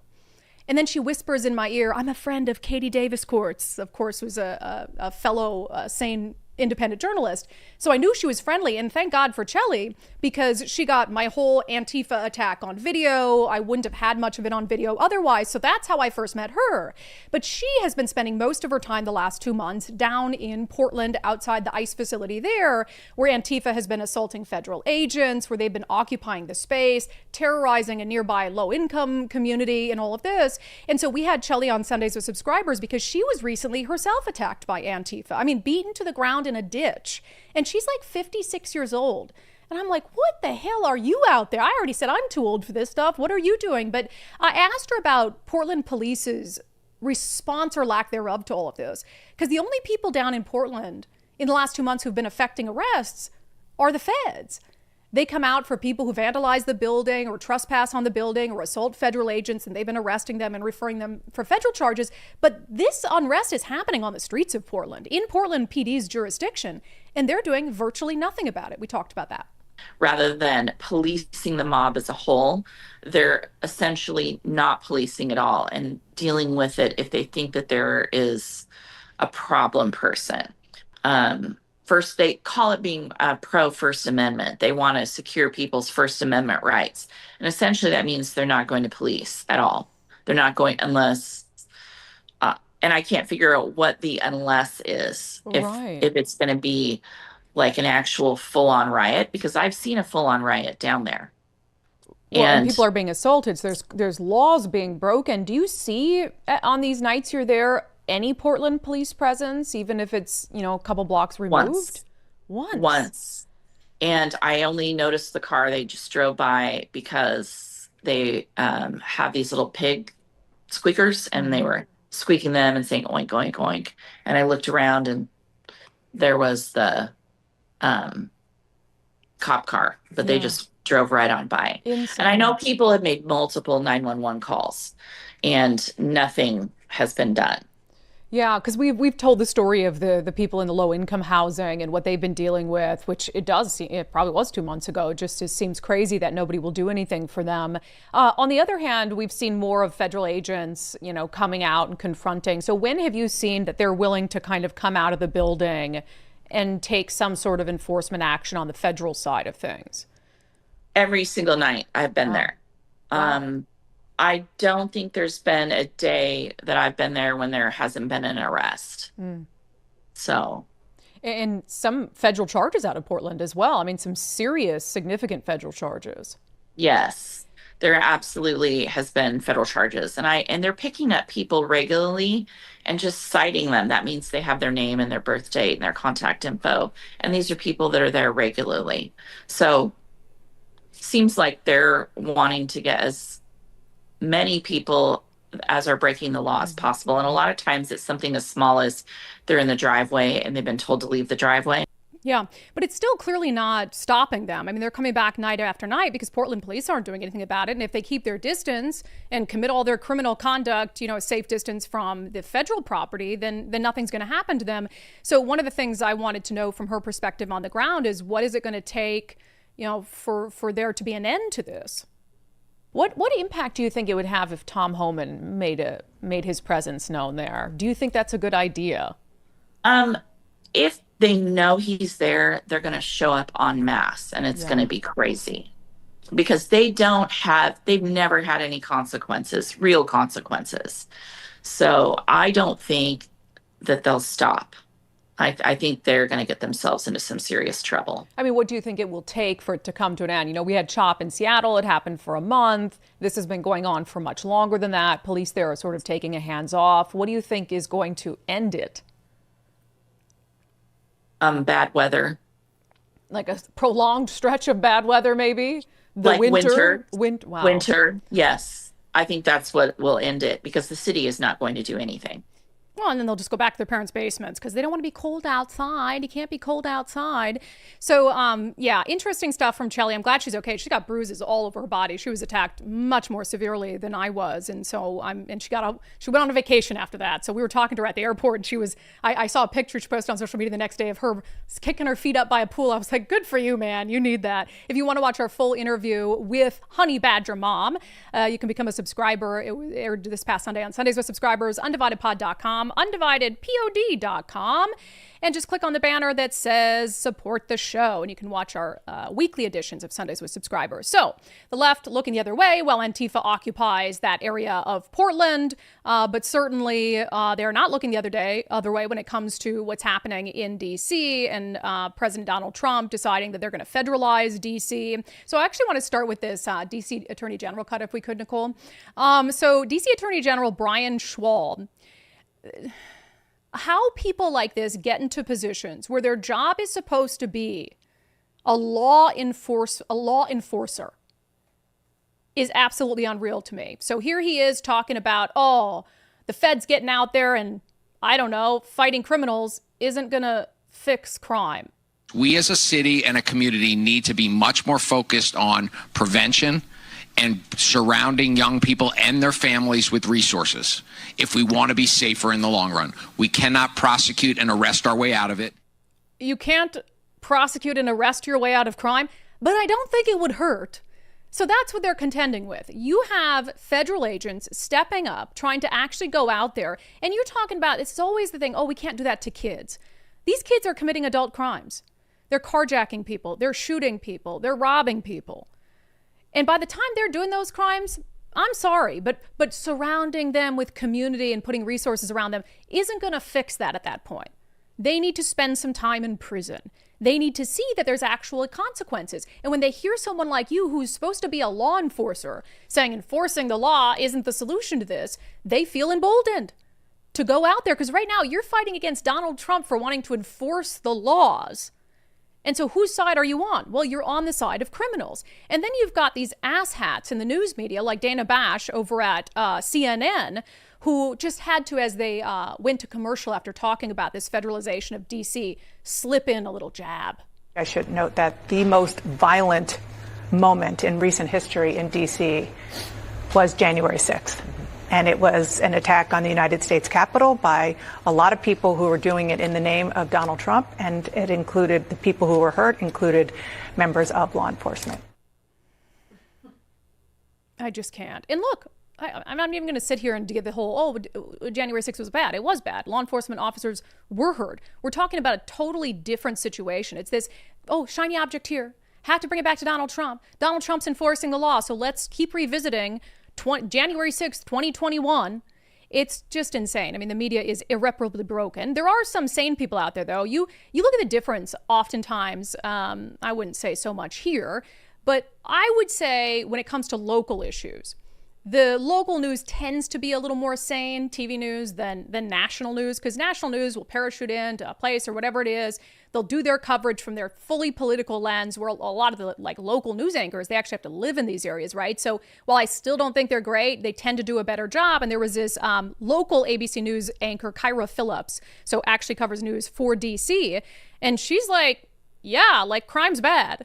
And then she whispers in my ear, "I'm a friend of Katie Davis Courts," of course, who's a fellow sane independent journalist. So I knew she was friendly, and thank God for Chelly, because she got my whole Antifa attack on video. I wouldn't have had much of it on video otherwise. So that's how I first met her. But she has been spending most of her time the last 2 months down in Portland outside the ICE facility there, where Antifa has been assaulting federal agents, where they've been occupying the space, terrorizing a nearby low-income community and all of this. And so we had Chelly on Sundays with Subscribers because she was recently herself attacked by Antifa. I mean, beaten to the ground in a ditch. And she's like 56 years old. And I'm like, what the hell are you out there? I already said I'm too old for this stuff. What are you doing? But I asked her about Portland police's response or lack thereof to all of this. Because the only people down in Portland in the last 2 months who've been affecting arrests are the feds. They come out for people who vandalize the building or trespass on the building or assault federal agents, and they've been arresting them and referring them for federal charges. But this unrest is happening on the streets of Portland, in Portland PD's jurisdiction, and they're doing virtually nothing about it. We talked about that. Rather than policing the mob as a whole, they're essentially not policing at all and dealing with it if they think that there is a problem person. First, they call it being pro First Amendment. They want to secure people's First Amendment rights. And essentially that means they're not going to police at all. They're not going unless, and I can't figure out what the unless is. If it's going to be like an actual full-on riot, because I've seen a full-on riot down there. Well, and people are being assaulted. So there's laws being broken. Do you see on these nights you're there any Portland police presence, even if it's, a couple blocks removed? Once. And I only noticed the car they just drove by because they have these little pig squeakers, and they were squeaking them and saying oink, oink, oink. And I looked around and there was the cop car, but they just drove right on by. Insane. And I know people have made multiple 911 calls and nothing has been done. Yeah, because we've told the story of the people in the low income housing and what they've been dealing with, which it probably was 2 months ago. It seems crazy that nobody will do anything for them. On the other hand, we've seen more of federal agents, coming out and confronting. So when have you seen that they're willing to kind of come out of the building and take some sort of enforcement action on the federal side of things? Every single night I've been there. Wow. I don't think there's been a day that I've been there when there hasn't been an arrest. So. And some federal charges out of Portland as well. I mean, some serious, significant federal charges. Yes, there absolutely has been federal charges. And they're picking up people regularly and just citing them. That means they have their name and their birth date and their contact info. And these are people that are there regularly. So seems like they're wanting to get as many people as are breaking the law as possible. And a lot of times it's something as small as they're in the driveway and they've been told to leave the driveway. Yeah, but it's still clearly not stopping them. I mean, they're coming back night after night because Portland police aren't doing anything about it. And if they keep their distance and commit all their criminal conduct, a safe distance from the federal property, then nothing's going to happen to them. So one of the things I wanted to know from her perspective on the ground is, what is it going to take, for there to be an end to this? What impact do you think it would have if Tom Homan made his presence known there? Do you think that's a good idea? If they know he's there, they're going to show up en masse, and it's going to be crazy because they've never had any consequences, real consequences. So I don't think that they'll stop. I think they're going to get themselves into some serious trouble. I mean, what do you think it will take for it to come to an end? We had CHOP in Seattle. It happened for a month. This has been going on for much longer than that. Police there are sort of taking a hands off. What do you think is going to end it? Bad weather. Like a prolonged stretch of bad weather, maybe? Winter. Wow. Winter, yes. I think that's what will end it because the city is not going to do anything. Well, and then they'll just go back to their parents' basements because they don't want to be cold outside. You can't be cold outside. So, yeah, interesting stuff from Chelly. I'm glad she's okay. She got bruises all over her body. She was attacked much more severely than I was, and so she went on a vacation after that. So we were talking to her at the airport, and she was. I saw a picture she posted on social media the next day of her kicking her feet up by a pool. I was like, good for you, man. You need that. If you want to watch our full interview with Honeybadger Mom, you can become a subscriber. It aired this past Sunday on Sundays with Subscribers, undividedpod.com. undividedpod.com, and just click on the banner that says support the show, and you can watch our weekly editions of Sundays with Subscribers. So the left looking the other way while Antifa occupies that area of Portland, but certainly they're not looking the other way when it comes to what's happening in DC and President Donald Trump deciding that they're going to federalize DC. So I actually want to start with this DC Attorney General cut, if we could, Nicole. So DC Attorney General Brian Schwab, how people like this get into positions where their job is supposed to be a law enforcer is absolutely unreal to me. So here he is talking about, the feds getting out there and, I don't know, fighting criminals isn't going to fix crime. We as a city and a community need to be much more focused on prevention and surrounding young people and their families with resources if we want to be safer in the long run. We cannot prosecute and arrest our way out of it. You can't prosecute and arrest your way out of crime, but I don't think it would hurt. So that's what they're contending with. You have federal agents stepping up, trying to actually go out there, and you're talking about, it's always the thing, we can't do that to kids. These kids are committing adult crimes. They're carjacking people, they're shooting people, they're robbing people. And by the time they're doing those crimes, I'm sorry, but surrounding them with community and putting resources around them isn't going to fix that at that point. They need to spend some time in prison. They need to see that there's actual consequences. And when they hear someone like you, who's supposed to be a law enforcer, saying enforcing the law isn't the solution to this, they feel emboldened to go out there. Because right now you're fighting against Donald Trump for wanting to enforce the laws. And so whose side are you on? Well, you're on the side of criminals. And then you've got these asshats in the news media like Dana Bash over at CNN, who just had to, as they went to commercial after talking about this federalization of DC, slip in a little jab. I should note that the most violent moment in recent history in DC was January 6th. And it was an attack on the United States Capitol by a lot of people who were doing it in the name of Donald Trump. And it included, the people who were hurt included members of law enforcement. I just can't. And look, I'm not even going to sit here and give the whole, January 6th was bad. It was bad. Law enforcement officers were hurt. We're talking about a totally different situation. It's this, shiny object here. Have to bring it back to Donald Trump. Donald Trump's enforcing the law. So let's keep revisiting January 6th, 2021. It's just insane. I mean, the media is irreparably broken. There are some sane people out there, though. You look at the difference oftentimes. I wouldn't say so much here, but I would say when it comes to local issues, the local news tends to be a little more sane, TV news, than national news, because national news will parachute into a place or whatever it is. They'll do their coverage from their fully political lens, where a lot of the local news anchors, they actually have to live in these areas, right? So while I still don't think they're great, they tend to do a better job. And there was this local ABC News anchor, Kyra Phillips, so actually covers news for DC. And she's like, yeah, crime's bad.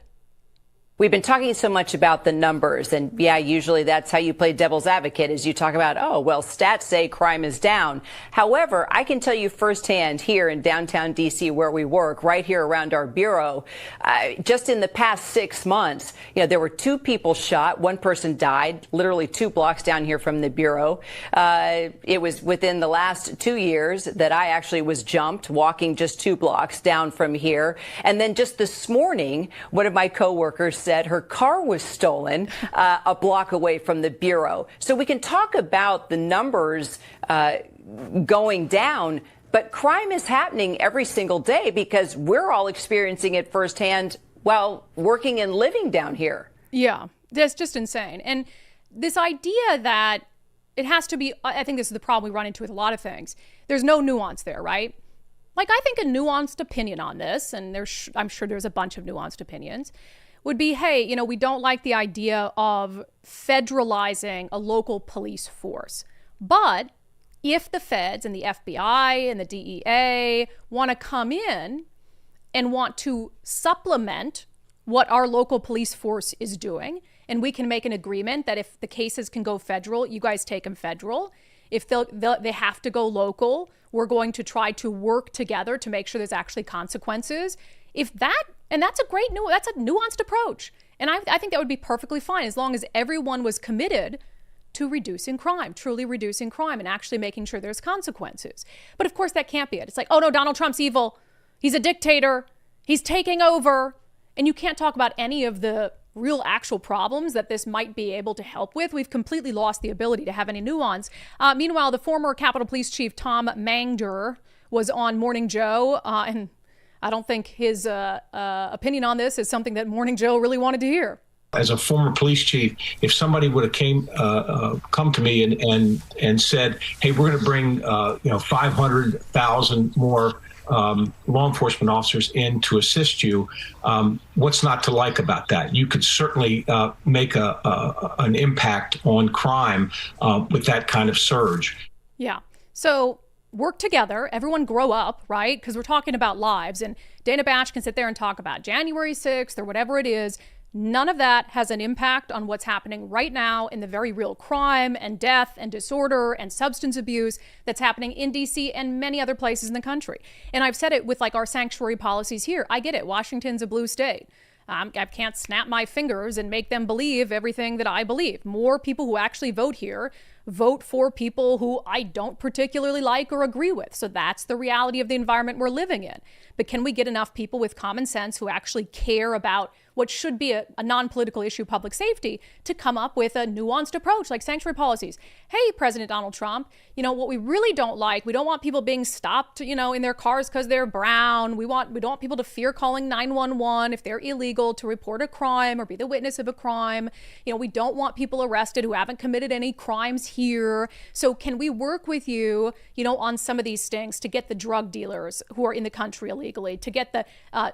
We've been talking so much about the numbers, and usually that's how you play devil's advocate, is you talk about, stats say crime is down. However, I can tell you firsthand here in downtown D.C. where we work, right here around our bureau, just in the past 6 months, there were 2 people shot. One person died, literally 2 blocks down here from the bureau. It was within the last 2 years that I actually was jumped walking just 2 blocks down from here. And then just this morning, one of my coworkers said her car was stolen a block away from the bureau. So we can talk about the numbers going down, but crime is happening every single day because we're all experiencing it firsthand while working and living down here. Yeah, that's just insane. And this idea that it has to be, I think this is the problem we run into with a lot of things. There's no nuance there, right? I think a nuanced opinion on this, and I'm sure there's a bunch of nuanced opinions, would be, hey, we don't like the idea of federalizing a local police force. But if the feds and the FBI and the DEA want to come in and want to supplement what our local police force is doing, and we can make an agreement that if the cases can go federal, you guys take them federal. If they have to go local, we're going to try to work together to make sure there's actually consequences. That's a nuanced approach. And I think that would be perfectly fine as long as everyone was committed to reducing crime, truly reducing crime and actually making sure there's consequences. But of course that can't be it. It's like, oh no, Donald Trump's evil. He's a dictator. He's taking over. And you can't talk about any of the real actual problems that this might be able to help with. We've completely lost the ability to have any nuance. Meanwhile, the former Capitol Police Chief Tom Mangder was on Morning Joe, and I don't think his opinion on this is something that Morning Joe really wanted to hear. As a former police chief, if somebody would have come to me and said, "Hey, we're going to bring 500,000 more law enforcement officers in to assist you," what's not to like about that? You could certainly make an impact on crime with that kind of surge. Yeah. So work together. Everyone grow up, right? Because we're talking about lives. And Dana Bash can sit there and talk about January 6th or whatever it is. None of that has an impact on what's happening right now in the very real crime and death and disorder and substance abuse that's happening in DC and many other places in the country. And I've said it with like our sanctuary policies here. I get it. Washington's a blue state. I can't snap my fingers and make them believe everything that I believe. More people who actually vote here vote for people who I don't particularly like or agree with. So that's the reality of the environment we're living in. But can we get enough people with common sense who actually care about what should be a non-political issue, public safety, to come up with a nuanced approach like sanctuary policies? Hey, President Donald Trump, what we really don't like, we don't want people being stopped, in their cars because they're brown. We don't want people to fear calling 911 if they're illegal to report a crime or be the witness of a crime. We don't want people arrested who haven't committed any crimes here. So can we work with you, on some of these things to get the drug dealers who are in the country illegally, to get the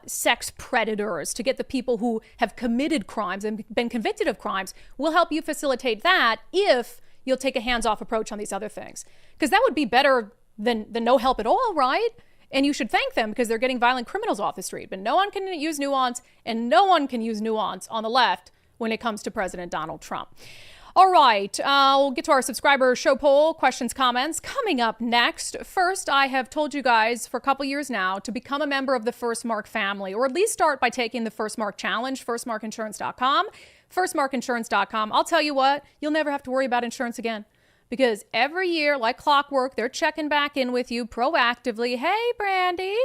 sex predators, to get the people who have committed crimes and been convicted of crimes? We'll help you facilitate that if you'll take a hands-off approach on these other things. Because that would be better than no help at all, right? And you should thank them because they're getting violent criminals off the street. But no one can use nuance, and no one can use nuance on the left when it comes to President Donald Trump. All right, we'll get to our subscriber show poll, questions, comments, coming up next. First, I have told you guys for a couple years now to become a member of the First Mark family, or at least start by taking the First Mark Challenge, firstmarkinsurance.com, firstmarkinsurance.com. I'll tell you what, you'll never have to worry about insurance again. Because every year, like clockwork, they're checking back in with you proactively. Hey, Brandi,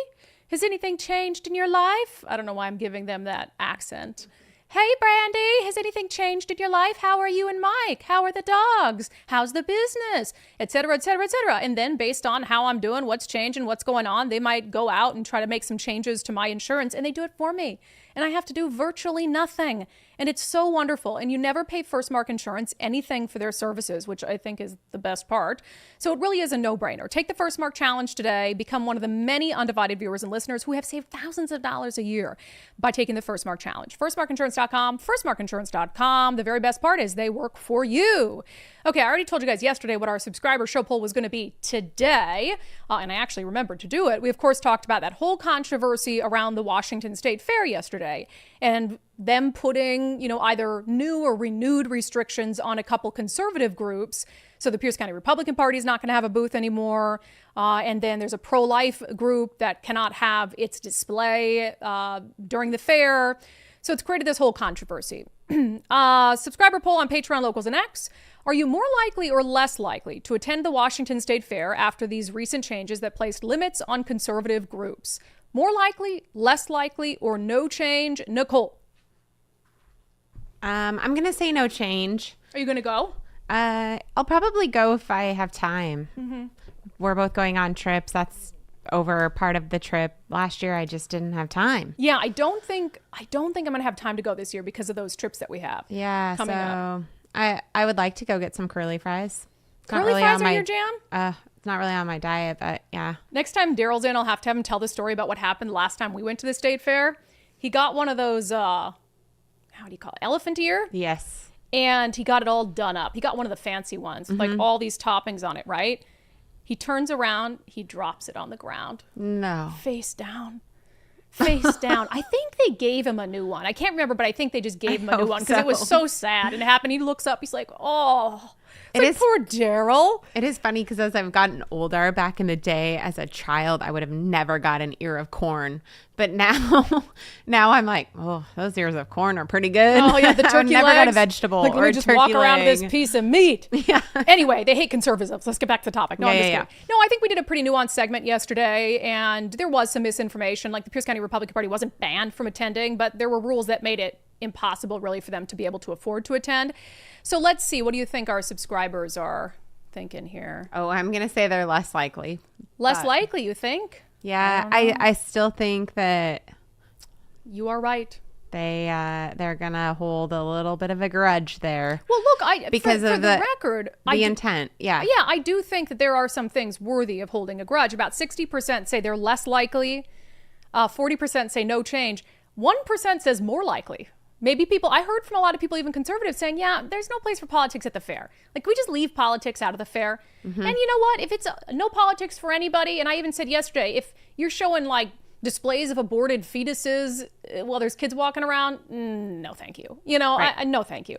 has anything changed in your life? I don't know why I'm giving them that accent. Hey, Brandi, has anything changed in your life? How are you and Mike? How are the dogs? How's the business? Et cetera, et cetera, et cetera. And then based on how I'm doing, what's changing, what's going on, they might go out and try to make some changes to my insurance, and they do it for me. And I have to do virtually nothing. And it's so wonderful. And you never pay First Mark Insurance anything for their services, which I think is the best part. So it really is a no-brainer. Take the First Mark Challenge today. Become one of the many undivided viewers and listeners who have saved thousands of dollars a year by taking the First Mark Challenge. Firstmarkinsurance.com, firstmarkinsurance.com. The very best part is they work for you. Okay, I already told you guys yesterday what our subscriber show poll was going to be today. And I actually remembered to do it. We, of course, talked about that whole controversy around the Washington State Fair yesterday. And them putting, either new or renewed restrictions on a couple conservative groups. So the Pierce County Republican Party is not going to have a booth anymore. And then there's a pro-life group that cannot have its display during the fair. So it's created this whole controversy. Subscriber poll on Patreon, Locals, and X. Are you more likely or less likely to attend the Washington State Fair after these recent changes that placed limits on conservative groups? More likely, less likely, or no change? Nicole? I'm going to say no change. Are you going to go? I'll probably go if I have time. Mm-hmm. We're both going on trips. That's over part of the trip. Last year, I just didn't have time. Yeah, I don't think I'm going to have time to go this year because of those trips that we have. Yeah, coming up. I would like to go get some curly fries. Curly fries are your jam? It's not really on my diet, but yeah. Next time Daryl's in, I'll have to have him tell the story about what happened last time we went to the state fair. He got one of those, how do you call it, elephant ear? Yes. And he got it all done up. He got one of the fancy ones with like all these toppings on it, right? He turns around, he drops it on the ground. No. Face down. Face down. I think they gave him a new one. I can't remember, but I think they just gave him a new one because it was so sad. And it happened. He looks up. He's like, oh. Poor Daryl. It is funny because as I've gotten older, back in the day as a child, I would have never got an ear of corn. But now I'm like, oh, those ears of corn are pretty good. Oh, yeah, the turkey never legs. got a vegetable like, or a just turkey walk around leg. this piece of meat. Yeah. Anyway, they hate conservatives. Let's get back to the topic. No, I'm just Yeah. kidding. No, I think we did a pretty nuanced segment yesterday, and there was some misinformation. Like the Pierce County Republican Party wasn't banned from attending, but there were rules that made it impossible really for them to be able to afford to attend. So let's see. What do you think our subscribers are thinking here? Oh, I'm going to say they're less likely. Less likely, you think? Yeah, I still think that you are right. They're going to hold a little bit of a grudge there. Well, look, because for of the record, the intent. Yeah. Yeah, I do think that there are some things worthy of holding a grudge. About 60% say they're less likely. 40% say no change. 1% says more likely. Maybe I heard from a lot of people, even conservatives, saying, yeah, there's no place for politics at the fair. Like, we just leave politics out of the fair. And you know what? If it's no politics for anybody, and I even said yesterday, if you're showing like displays of aborted fetuses while there's kids walking around, no, thank you. You know, Right. no, thank you.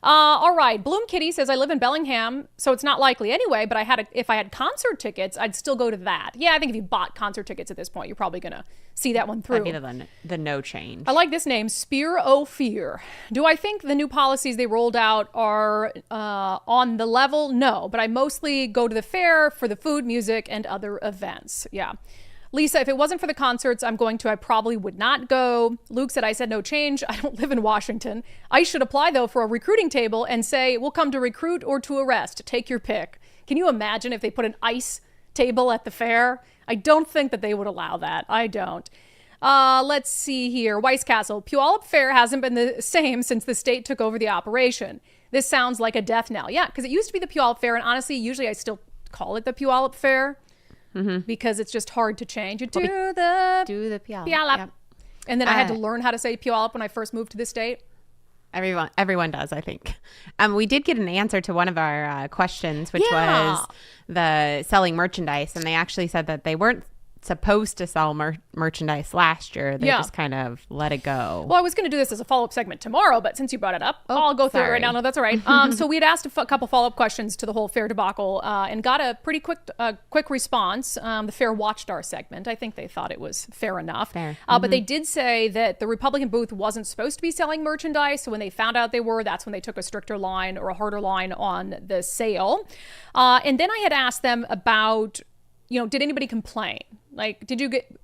All right. Bloom Kitty says, I live in Bellingham, so it's not likely anyway, but if I had concert tickets, I'd still go to that. Yeah, I think if you bought concert tickets at this point, you're probably going to see that one through. That'd be the no change. I like this name, Spear O Fear. Do I think the new policies they rolled out are on the level? No, but I mostly go to the fair for the food, music, and other events. Yeah. Lisa, if it wasn't for the concerts I'm going to, I probably would not go. Luke said, I said no change. I don't live in Washington. I should apply, though, for a recruiting table and say, we'll come to recruit or to arrest. Take your pick. Can you imagine if they put an ICE table at the fair? I don't think that they would allow that. I don't. Let's see here. Weiss Castle. Puyallup Fair hasn't been the same since the state took over the operation. This sounds like a death knell. Yeah, because it used to be the Puyallup Fair, and honestly, usually I still call it the Puyallup Fair. Because it's just hard to change. You do the Puyallup. Yep. And then I had to learn how to say Puyallup when I first moved to the state. Everyone does, I think. We did get an answer to one of our questions, which was the selling merchandise. And they actually said that they weren't supposed to sell merchandise last year. They just kind of let it go. Well, I was going to do this as a follow-up segment tomorrow, but since you brought it up, I'll go through it right now. No, that's all right. So we had asked a couple follow-up questions to the whole fair debacle and got a pretty quick response. The fair watched our segment. I think they thought it was fair enough. But they did say that the Republican booth wasn't supposed to be selling merchandise. So when they found out they were, that's when they took a stricter line or a harder line on the sale. And then I had asked them about, did anybody complain? Like,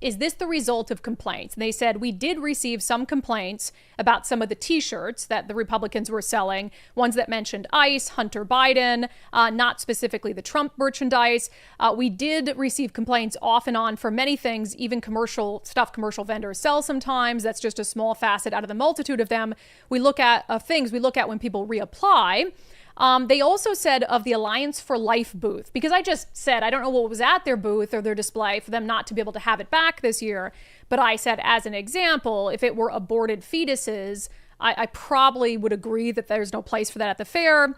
is this the result of complaints? And they said, we did receive some complaints about some of the t-shirts that the Republicans were selling, ones that mentioned ICE, Hunter Biden, not specifically the Trump merchandise. We did receive complaints off and on for many things, even commercial vendors sell sometimes. That's just a small facet out of the multitude of them. We look at things we look at when people reapply. They also said of the Alliance for Life booth, because I just said, I don't know what was at their booth or their display for them not to be able to have it back this year. But I said, as an example, if it were aborted fetuses, I probably would agree that there's no place for that at the fair.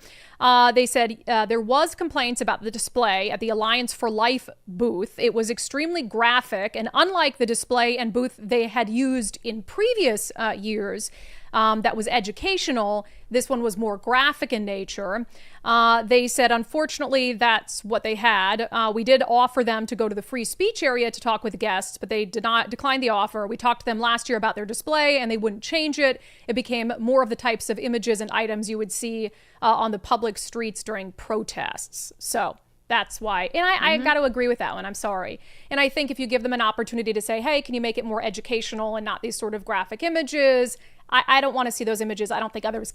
They said there was complaints about the display at the Alliance for Life booth. It was extremely graphic, and unlike the display and booth they had used in previous years, that was educational, this one was more graphic in nature. They said, unfortunately, that's what they had. We did offer them to go to the free speech area to talk with guests, but they did not decline the offer. We talked to them last year about their display, and they wouldn't change it. It became more of the types of images and items you would see on the public streets during protests. So that's why. And I got to agree with that one. I'm sorry. And I think if you give them an opportunity to say, hey, can you make it more educational and not these sort of graphic images? I don't want to see those images. I don't think people's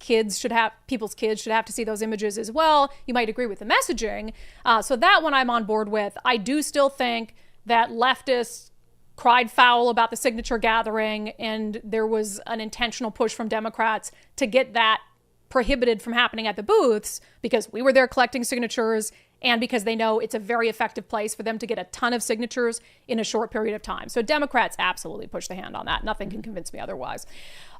kids should have to see those images as well. You might agree with the messaging. So that one I'm on board with. I do still think that leftists cried foul about the signature gathering, and there was an intentional push from Democrats to get that prohibited from happening at the booths because we were there collecting signatures and because they know it's a very effective place for them to get a ton of signatures in a short period of time. So Democrats absolutely push the hand on that. Nothing can convince me otherwise.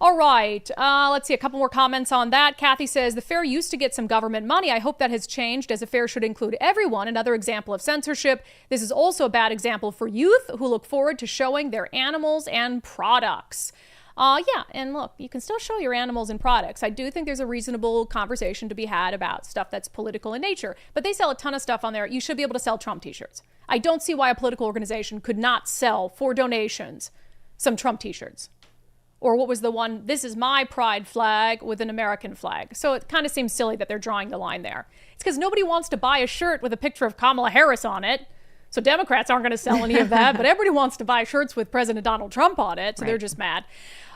All right, let's see a couple more comments on that. Kathy says, the fair used to get some government money. I hope that has changed, as a fair should include everyone. Another example of censorship. This is also a bad example for youth who look forward to showing their animals and products. Yeah, and look, you can still show your animals and products. I do think there's a reasonable conversation to be had about stuff that's political in nature, but they sell a ton of stuff on there. You should be able to sell Trump t-shirts. I don't see why a political organization could not sell for donations some Trump t-shirts. Or what was the one, this is my pride flag with an American flag. So it kind of seems silly that they're drawing the line there. It's because nobody wants to buy a shirt with a picture of Kamala Harris on it. So Democrats aren't going to sell any of that, but everybody wants to buy shirts with President Donald Trump on it, so they're just mad.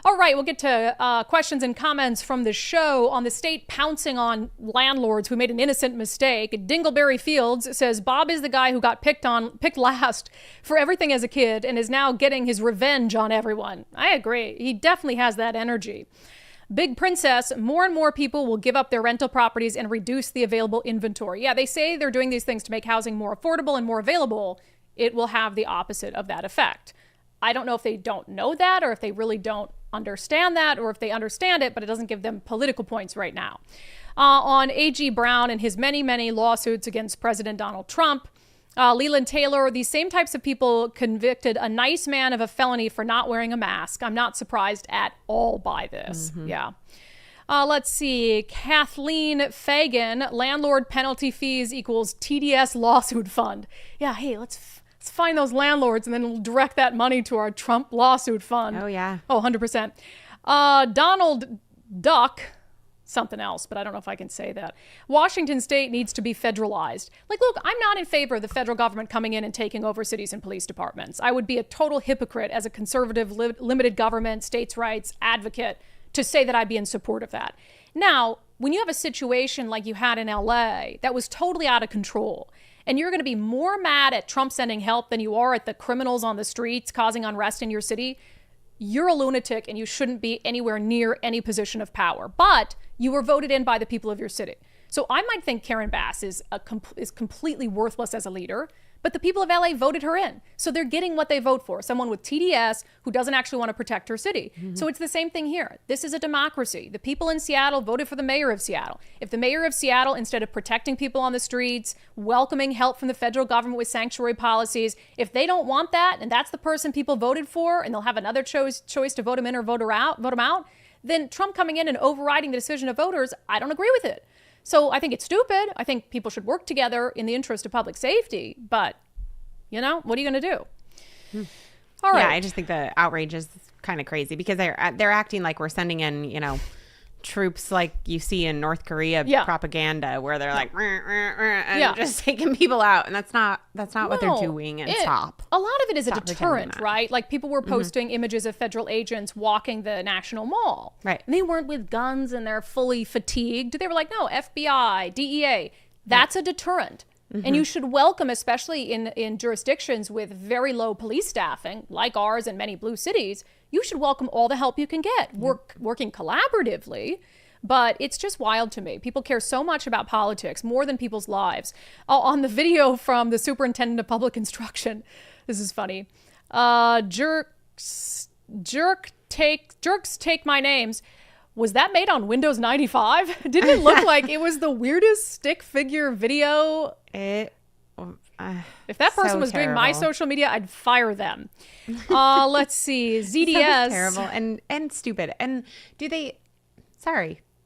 All right, we'll get to questions and comments from the show on the state pouncing on landlords who made an innocent mistake. Dingleberry Fields says Bob is the guy who got picked last for everything as a kid and is now getting his revenge on everyone. I agree. He definitely has that energy. Big Princess, more and more people will give up their rental properties and reduce the available inventory. Yeah, they say they're doing these things to make housing more affordable and more available. It will have the opposite of that effect. I don't know if they don't know that or if they really don't understand that or if they understand it, but it doesn't give them political points right now. On A.G. Brown and his many, many lawsuits against President Donald Trump, Leland Taylor, these same types of people convicted a nice man of a felony for not wearing a mask. I'm not surprised at all by this. Yeah. Let's see. Kathleen Fagan, landlord penalty fees equals TDS lawsuit fund. Yeah, hey, let's find those landlords and then we'll direct that money to our Trump lawsuit fund. Oh, yeah. Oh, 100%. Donald Duck, something else, but I don't know if I can say that. Washington state needs to be federalized. Like, look, I'm not in favor of the federal government coming in and taking over cities and police departments. I would be a total hypocrite as a conservative, limited government, states' rights advocate to say that I'd be in support of that. Now, when you have a situation like you had in LA that was totally out of control, and you're going to be more mad at Trump sending help than you are at the criminals on the streets causing unrest in your city, you're a lunatic and you shouldn't be anywhere near any position of power. But you were voted in by the people of your city. So I might think Karen Bass is completely worthless as a leader, but the people of LA voted her in. So they're getting what they vote for, someone with TDS who doesn't actually want to protect her city. So it's the same thing here. This is a democracy. The people in Seattle voted for the mayor of Seattle. If the mayor of Seattle, instead of protecting people on the streets, welcoming help from the federal government with sanctuary policies, if they don't want that, and that's the person people voted for, and they'll have another choice to vote him in or vote him out, then Trump coming in and overriding the decision of voters, I don't agree with it. So I think it's stupid. I think people should work together in the interest of public safety. But, you know, what are you going to do? All right. Yeah, I just think the outrage is kind of crazy because they're acting like we're sending in, you know, troops like you see in North Korea propaganda where they're like and just taking people out, and that's not what they're doing. And a lot of it is a deterrent, right? Like people were posting images of federal agents walking the National Mall, right? And they weren't with guns and they're fully fatigued. They were like, no, FBI, DEA. That's a deterrent. And you should welcome, especially in jurisdictions with very low police staffing, like ours and many blue cities, you should welcome all the help you can get, working collaboratively. But it's just wild to me. People care so much about politics, more than people's lives. On the video from the superintendent of public instruction, this is funny. Jerks take my names. Was that made on Windows 95? Didn't it look like it was the weirdest stick figure video? If that person was doing my social media, I'd fire them. Let's see. ZDS. So terrible and stupid. And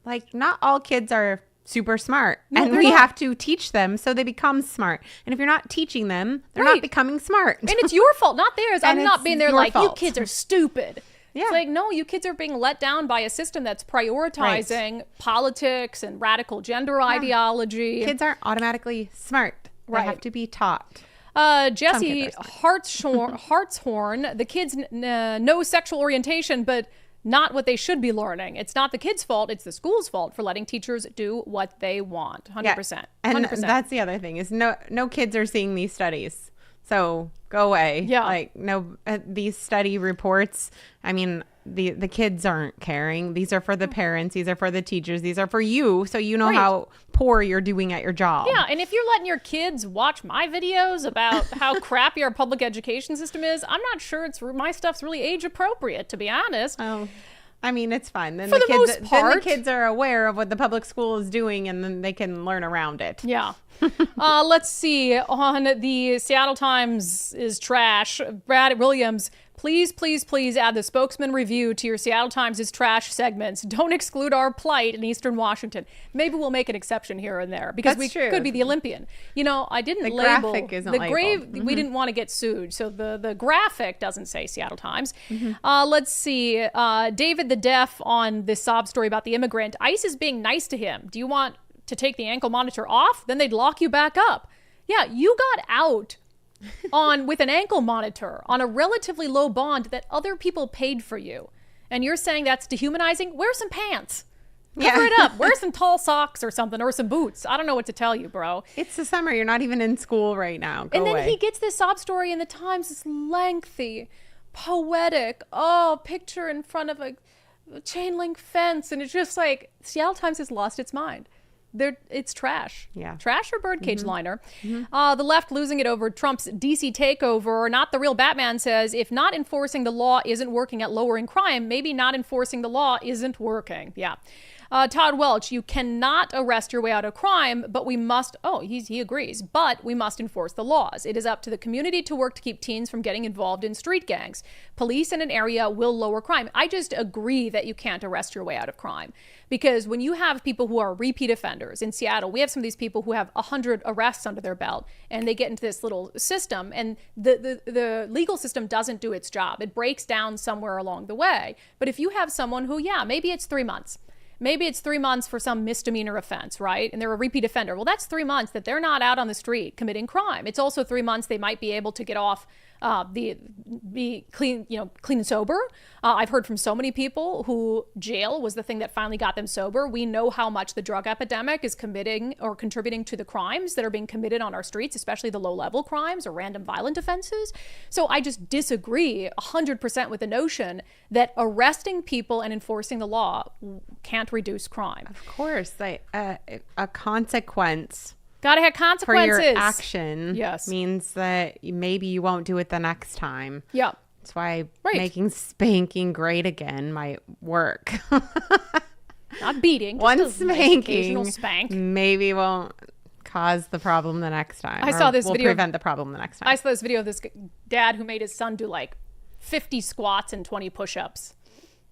like not all kids are super smart. No, and we have to teach them so they become smart. And if you're not teaching them, they're not becoming smart. And it's your fault, not theirs. I'm not being there like, you kids are stupid. Yeah. It's like, no, you kids are being let down by a system that's prioritizing politics and radical gender ideology. Kids aren't automatically smart. They have to be taught. Jesse Hartshorn, the kids know sexual orientation, but not what they should be learning. It's not the kids' fault. It's the school's fault for letting teachers do what they want. 100%. 100%. And that's the other thing is no kids are seeing these studies. So go away. Yeah. Like, no, these study reports, I mean, the kids aren't caring. These are for the parents. These are for the teachers. These are for you, so you know how poor you're doing at your job. Yeah, and if you're letting your kids watch my videos about how crappy our public education system is, I'm not sure my stuff's really age appropriate, to be honest. Oh, I mean, it's fine. Then For the kids, most part. then the kids are aware of what the public school is doing, and then they can learn around it. Yeah. Let's see. On the Seattle Times is trash. Brad Williams, please add the spokesman review to your Seattle Times is trash segments. Don't exclude our plight in Eastern Washington. Maybe we'll make an exception here and there because That's we true. could be the Olympian. You know, I didn't The label graphic isn't the labeled. grave. Mm-hmm. We didn't want to get sued, so the graphic doesn't say Seattle Times. Let's see. David the Deaf on this sob story about the immigrant. ICE is being nice to him. Do you want to take the ankle monitor off? Then they'd lock you back up. Yeah, you got out with an ankle monitor on a relatively low bond that other people paid for you. And you're saying that's dehumanizing? Wear some pants. Cover it up. Wear some tall socks or something, or some boots. I don't know what to tell you, bro. It's the summer. You're not even in school right now. Go and then away. he gets this sob story in the Times, this lengthy, poetic, picture in front of a chain link fence. And it's just like, Seattle Times has lost its mind. It's trash. Yeah. Trash or birdcage liner. The left losing it over Trump's DC takeover. Not the real Batman says, if not enforcing the law isn't working at lowering crime, maybe not enforcing the law isn't working. Yeah. Todd Welch, you cannot arrest your way out of crime, but we must, he agrees, but we must enforce the laws. It is up to the community to work to keep teens from getting involved in street gangs. Police in an area will lower crime. I just agree that you can't arrest your way out of crime, because when you have people who are repeat offenders in Seattle, we have some of these people who have 100 arrests under their belt, and they get into this little system, and the legal system doesn't do its job. It breaks down somewhere along the way. But if you have someone who, maybe it's 3 months. Maybe it's 3 months for some misdemeanor offense, right? And they're a repeat offender. Well, that's 3 months that they're not out on the street committing crime. It's also 3 months they might be able to get off, be clean, clean and sober. I've heard from so many people who jail was the thing that finally got them sober. We know how much the drug epidemic is committing or contributing to the crimes that are being committed on our streets, especially the low-level crimes or random violent offenses. So I just disagree 100% with the notion that arresting people and enforcing the law can't reduce crime. Of course, like a consequence. Gotta have consequences. For your action, yes, means that maybe you won't do it the next time. Yeah. That's why making spanking great again might work. Not beating. One spanking, occasional spank. Maybe won't cause the problem the next time. I saw this will video. Prevent the problem the next time. I saw this video of this dad who made his son do like 50 squats and 20 push-ups.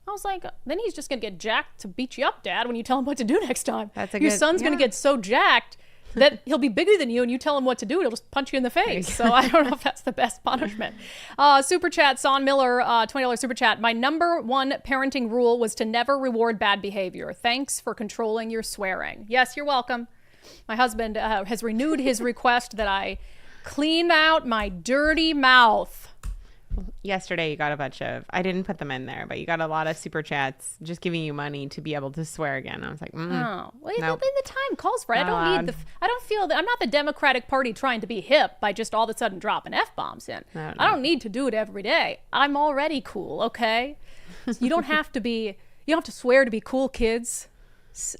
I was like, then he's just gonna get jacked to beat you up, Dad, when you tell him what to do next time. Your son's gonna get so jacked that he'll be bigger than you, and you tell him what to do, and he'll just punch you in the face. So I don't know if that's the best punishment. Super chat, Son Miller, $20 super chat. My number one parenting rule was to never reward bad behavior. Thanks for controlling your swearing. Yes, you're welcome. My husband has renewed his request that I clean out my dirty mouth. Yesterday, you got a bunch of, I didn't put them in there, but you got a lot of super chats just giving you money to be able to swear again. I was like, well, nope. the time calls for it. I don't feel that I'm not the Democratic Party trying to be hip by just all of a sudden dropping F-bombs in. I don't need to do it every day. I'm already cool, okay? So you don't have to swear to be cool, kids.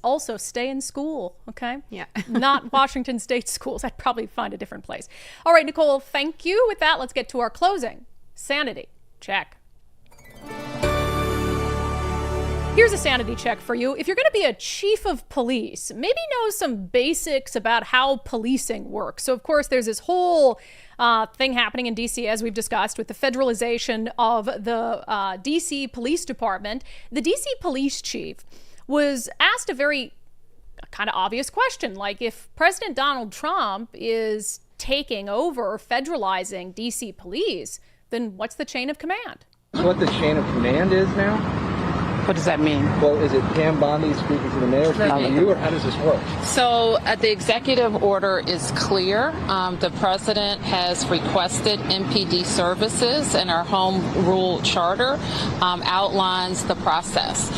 Also, stay in school, okay? Yeah. Not Washington State schools. I'd probably find a different place. All right, Nicole, thank you. With that, let's get to our closing. Sanity check. Here's a sanity check for you. If you're going to be a chief of police, maybe know some basics about how policing works. So, of course, there's this whole thing happening in D.C., as we've discussed, with the federalization of the D.C. Police Department. The D.C. police chief was asked a very kind of obvious question, like if President Donald Trump is taking over or federalizing D.C. police, then what's the chain of command? What the chain of command is now? What does that mean? Well, is it Pam Bondi speaking to the mayor, speaking to you, or how does this work? So the executive order is clear. The president has requested MPD services, and our home rule charter outlines the process.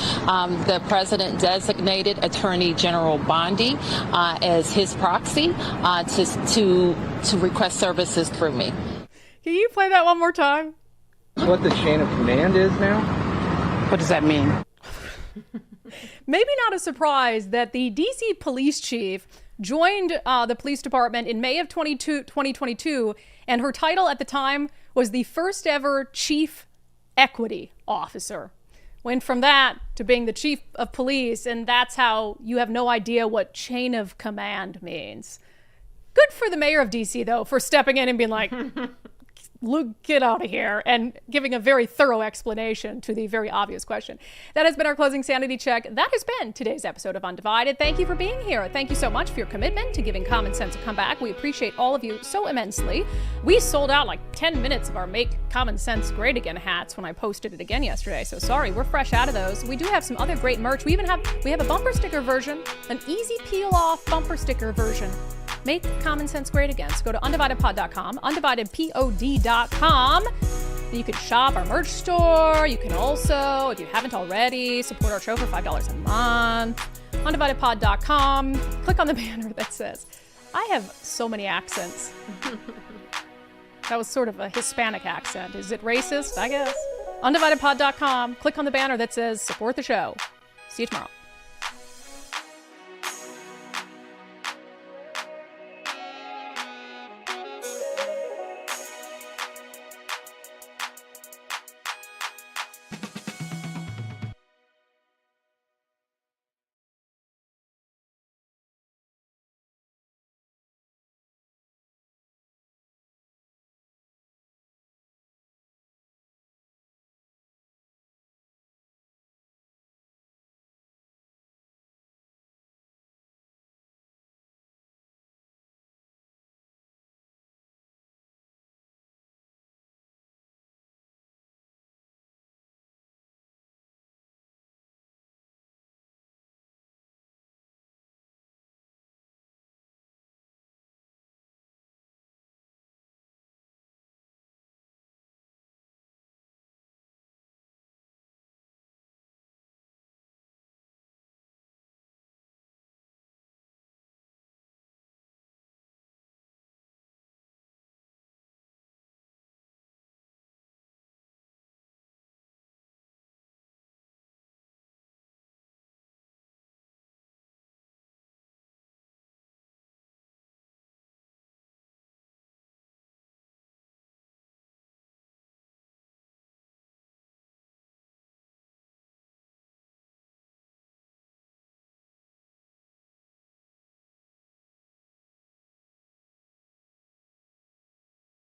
The president designated Attorney General Bondi as his proxy to request services through me. Can you play that one more time? What the chain of command is now? What does that mean? Maybe not a surprise that the DC police chief joined the police department in May of 2022, and her title at the time was the first ever chief equity officer. Went from that to being the chief of police, and that's how you have no idea what chain of command means. Good for the mayor of DC, though, for stepping in and being like, Luke, get out of here, and giving a very thorough explanation to the very obvious question. That has been our closing sanity check. That has been today's episode of Undivided. Thank you for being here. Thank you so much for your commitment to giving common sense a comeback. We appreciate all of you so immensely. We sold out like 10 minutes of our Make Common Sense Great Again hats when I posted it again yesterday. So sorry, we're fresh out of those. We do have some other great merch. We have a bumper sticker version, an easy peel off bumper sticker version. Make common sense great again. So go to undividedpod.com, undividedpod.com. You can shop our merch store. You can also, if you haven't already, support our show for $5 a month. Undividedpod.com. Click on the banner that says, I have so many accents. That was sort of a Hispanic accent. Is it racist? I guess. Undividedpod.com. Click on the banner that says, support the show. See you tomorrow.